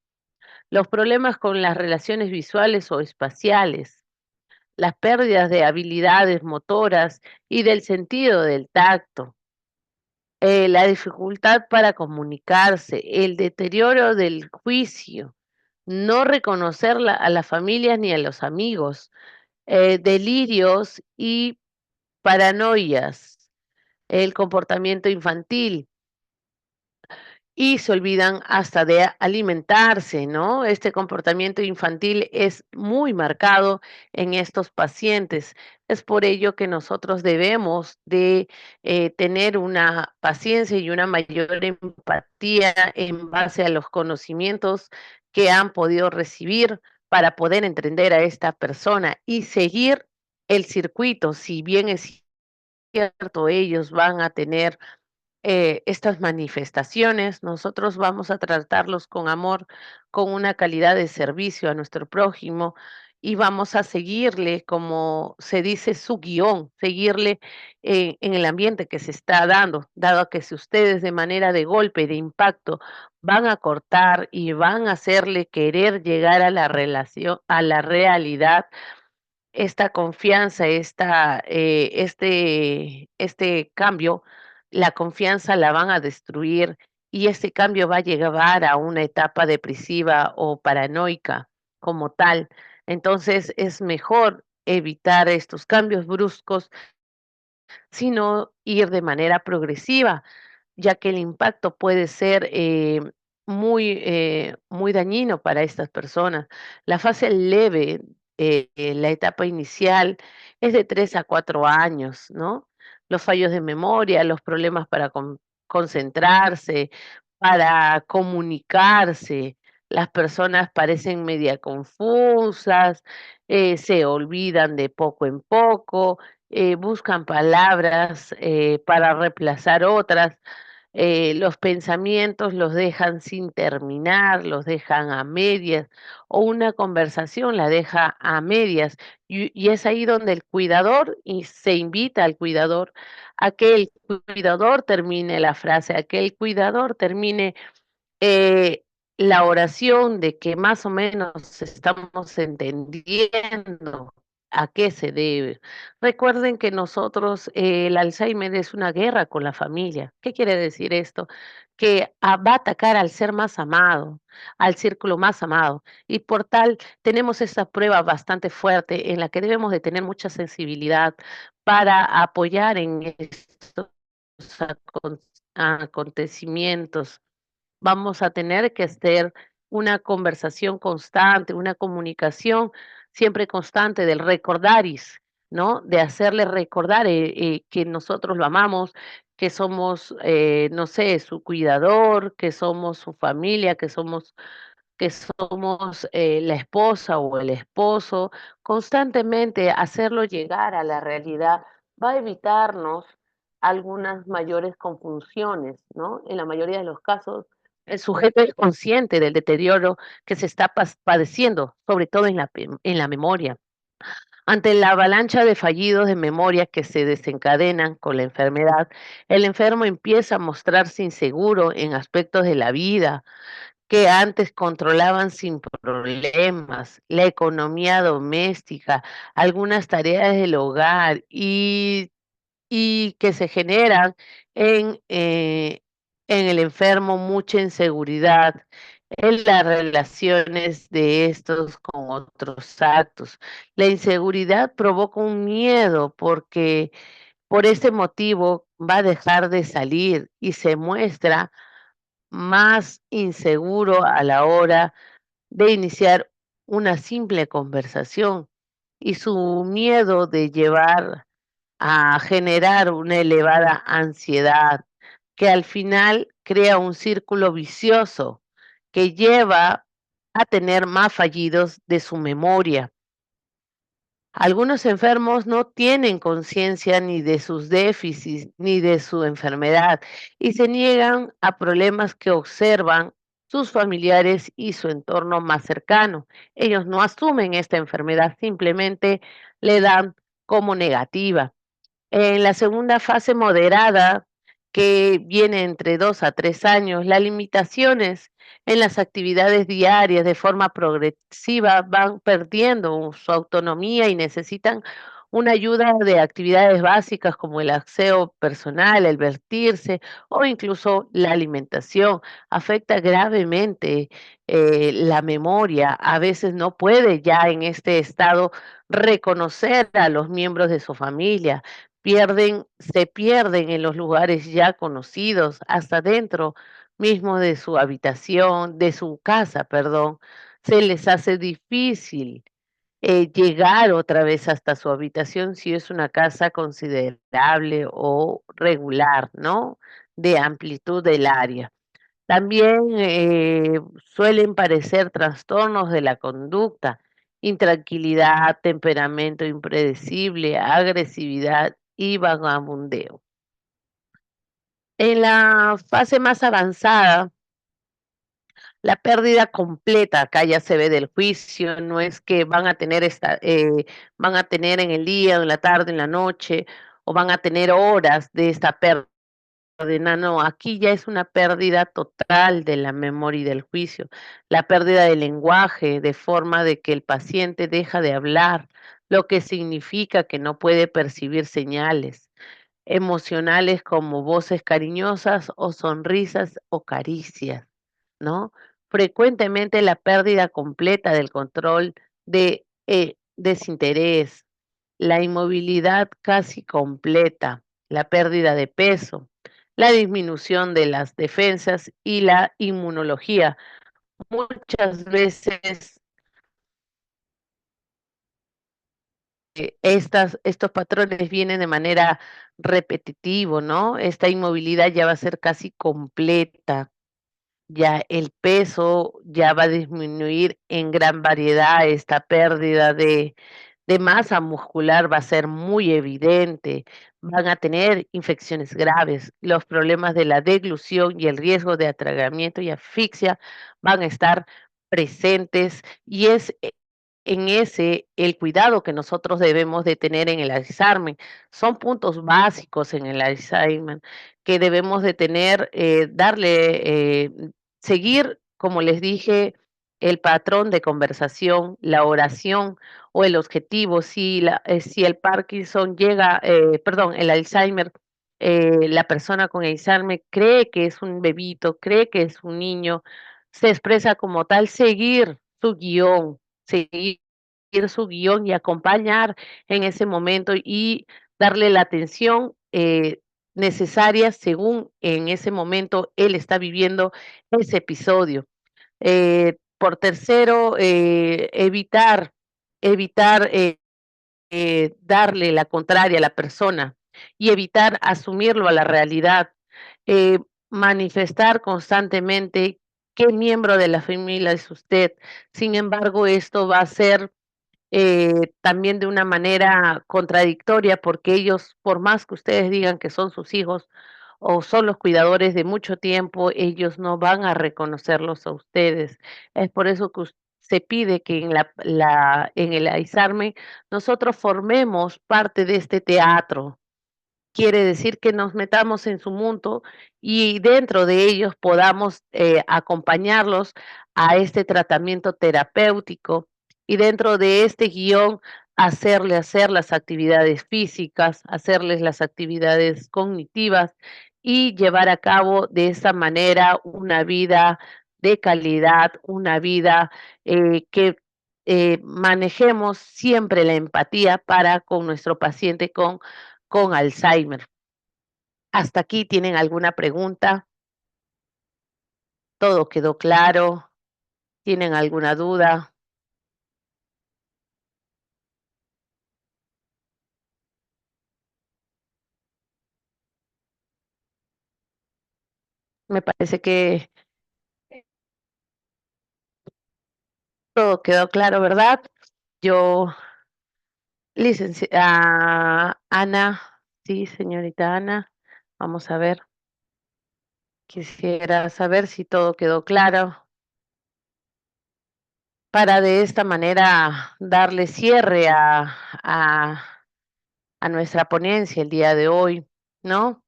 los problemas con las relaciones visuales o espaciales, las pérdidas de habilidades motoras y del sentido del tacto, la dificultad para comunicarse, el deterioro del juicio, no reconocer a las familias ni a los amigos, delirios y paranoias, el comportamiento infantil. Y se olvidan hasta de alimentarse, ¿no? Este comportamiento infantil es muy marcado en estos pacientes. Es por ello que nosotros debemos de tener una paciencia y una mayor empatía en base a los conocimientos que han podido recibir para poder entender a esta persona y seguir el circuito. Si bien es cierto, ellos van a tener estas manifestaciones, nosotros vamos a tratarlos con amor, con una calidad de servicio a nuestro prójimo y vamos a seguirle, como se dice, su guión, seguirle en el ambiente que se está dando, dado que si ustedes de manera de golpe, de impacto, van a cortar y van a hacerle querer llegar a la relación, a la realidad, esta confianza, este cambio, la confianza la van a destruir y ese cambio va a llevar a una etapa depresiva o paranoica como tal. Entonces es mejor evitar estos cambios bruscos, sino ir de manera progresiva, ya que el impacto puede ser muy dañino para estas personas. La fase leve, la etapa inicial, es de 3 a 4 años, ¿no? Los fallos de memoria, los problemas para concentrarse, para comunicarse, las personas parecen media confusas, se olvidan de poco en poco, buscan palabras para reemplazar otras, los pensamientos los dejan sin terminar, los dejan a medias, o una conversación la deja a medias. Y es ahí donde el cuidador, y se invita al cuidador a que el cuidador termine la frase, a que el cuidador termine eh, la oración de que más o menos estamos entendiendo a qué se debe. Recuerden que nosotros, el Alzheimer es una guerra con la familia. ¿Qué quiere decir esto? Que va a atacar al ser más amado, al círculo más amado. Y por tal, tenemos esta prueba bastante fuerte en la que debemos de tener mucha sensibilidad para apoyar en estos acontecimientos. Vamos a tener que hacer una conversación constante, una comunicación siempre constante del recordaris, ¿no? De hacerle recordar que nosotros lo amamos, que somos, no sé, su cuidador, que somos su familia, que somos la esposa o el esposo, constantemente hacerlo llegar a la realidad va a evitarnos algunas mayores confusiones, ¿no? En la mayoría de los casos, el sujeto es consciente del deterioro que se está padeciendo, sobre todo en la memoria. Ante la avalancha de fallidos de memoria que se desencadenan con la enfermedad, el enfermo empieza a mostrarse inseguro en aspectos de la vida, que antes controlaban sin problemas, la economía doméstica, algunas tareas del hogar y que se generan en, eh, en el enfermo mucha inseguridad en las relaciones de estos con otros actos. La inseguridad provoca un miedo porque por ese motivo va a dejar de salir y se muestra más inseguro a la hora de iniciar una simple conversación y su miedo de llevar a generar una elevada ansiedad que al final crea un círculo vicioso que lleva a tener más fallidos de su memoria. Algunos enfermos no tienen conciencia ni de sus déficits ni de su enfermedad y se niegan a problemas que observan sus familiares y su entorno más cercano. Ellos no asumen esta enfermedad, simplemente le dan como negativa. En la segunda fase moderada, que viene entre 2 a 3 años, las limitaciones en las actividades diarias de forma progresiva van perdiendo su autonomía y necesitan Una ayuda de actividades básicas como el aseo personal, el vestirse o incluso la alimentación afecta gravemente la memoria. A veces no puede ya en este estado reconocer a los miembros de su familia. Se pierden en los lugares ya conocidos, hasta dentro mismo de su habitación, de su casa, perdón. Se les hace difícil llegar otra vez hasta su habitación si es una casa considerable o regular, ¿no? De amplitud del área. También suelen parecer trastornos de la conducta, intranquilidad, temperamento impredecible, agresividad y vagabundeo. En la fase más avanzada, la pérdida completa, acá ya se ve del juicio, no es que van a tener en el día, en la tarde, en la noche, o van a tener horas de esta pérdida. No, aquí ya es una pérdida total de la memoria y del juicio, la pérdida del lenguaje, de forma de que el paciente deja de hablar, lo que significa que no puede percibir señales emocionales como voces cariñosas o sonrisas o caricias, ¿no? Frecuentemente la pérdida completa del control de desinterés, la inmovilidad casi completa, la pérdida de peso, la disminución de las defensas y la inmunología. Muchas veces estos patrones vienen de manera repetitivo, ¿no? Esta inmovilidad ya va a ser casi completa, ya el peso ya va a disminuir en gran variedad, esta pérdida de masa muscular va a ser muy evidente, van a tener infecciones graves, los problemas de la deglución y el riesgo de atragantamiento y asfixia van a estar presentes y es en ese el cuidado que nosotros debemos de tener en el Alzheimer. Son puntos básicos en el Alzheimer que debemos de tener, seguir, como les dije, el patrón de conversación, la oración o el objetivo. Si el Parkinson llega, perdón, el Alzheimer, la persona con Alzheimer cree que es un bebito, cree que es un niño, se expresa como tal, seguir su guión y acompañar en ese momento y darle la atención necesaria según en ese momento él está viviendo ese episodio. Por tercero, evitar darle la contraria a la persona y evitar asumirlo a la realidad. Eh, Manifestar constantemente qué miembro de la familia es usted. Sin embargo, esto va a ser también de una manera contradictoria, porque ellos, por más que ustedes digan que son sus hijos o son los cuidadores de mucho tiempo, ellos no van a reconocerlos a ustedes. Es por eso que se pide que en el Aizarme nosotros formemos parte de este teatro. Quiere decir que nos metamos en su mundo y dentro de ellos podamos acompañarlos a este tratamiento terapéutico y dentro de este guión hacer las actividades físicas, hacerles las actividades cognitivas y llevar a cabo de esa manera una vida de calidad, una vida que manejemos siempre la empatía para con nuestro paciente con Alzheimer. ¿Hasta aquí tienen alguna pregunta? ¿Todo quedó claro? ¿Tienen alguna duda? Me parece que todo quedó claro, ¿verdad? Yo, licenciada Ana, sí, señorita Ana, vamos a ver. Quisiera saber si todo quedó claro para de esta manera darle cierre a nuestra ponencia el día de hoy, ¿no?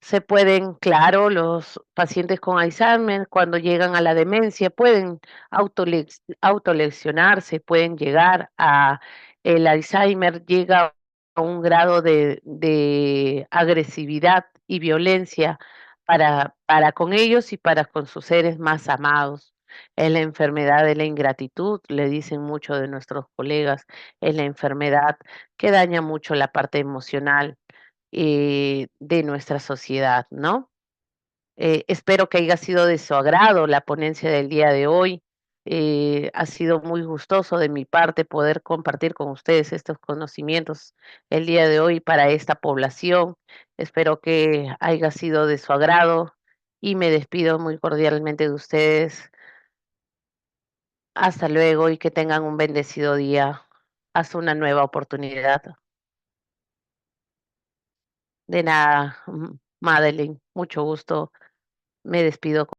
Se pueden, claro, los pacientes con Alzheimer, cuando llegan a la demencia, pueden autoleccionarse, pueden llegar a el Alzheimer, llega un grado de agresividad y violencia para con ellos y para con sus seres más amados. Es la enfermedad de la ingratitud, le dicen mucho de nuestros colegas, es la enfermedad que daña mucho la parte emocional de nuestra sociedad, ¿no? Espero que haya sido de su agrado la ponencia del día de hoy. Ha sido muy gustoso de mi parte poder compartir con ustedes estos conocimientos el día de hoy para esta población. Espero que haya sido de su agrado y me despido muy cordialmente de ustedes. Hasta luego y que tengan un bendecido día. Hasta una nueva oportunidad. De nada, Madeline, mucho gusto. Me despido.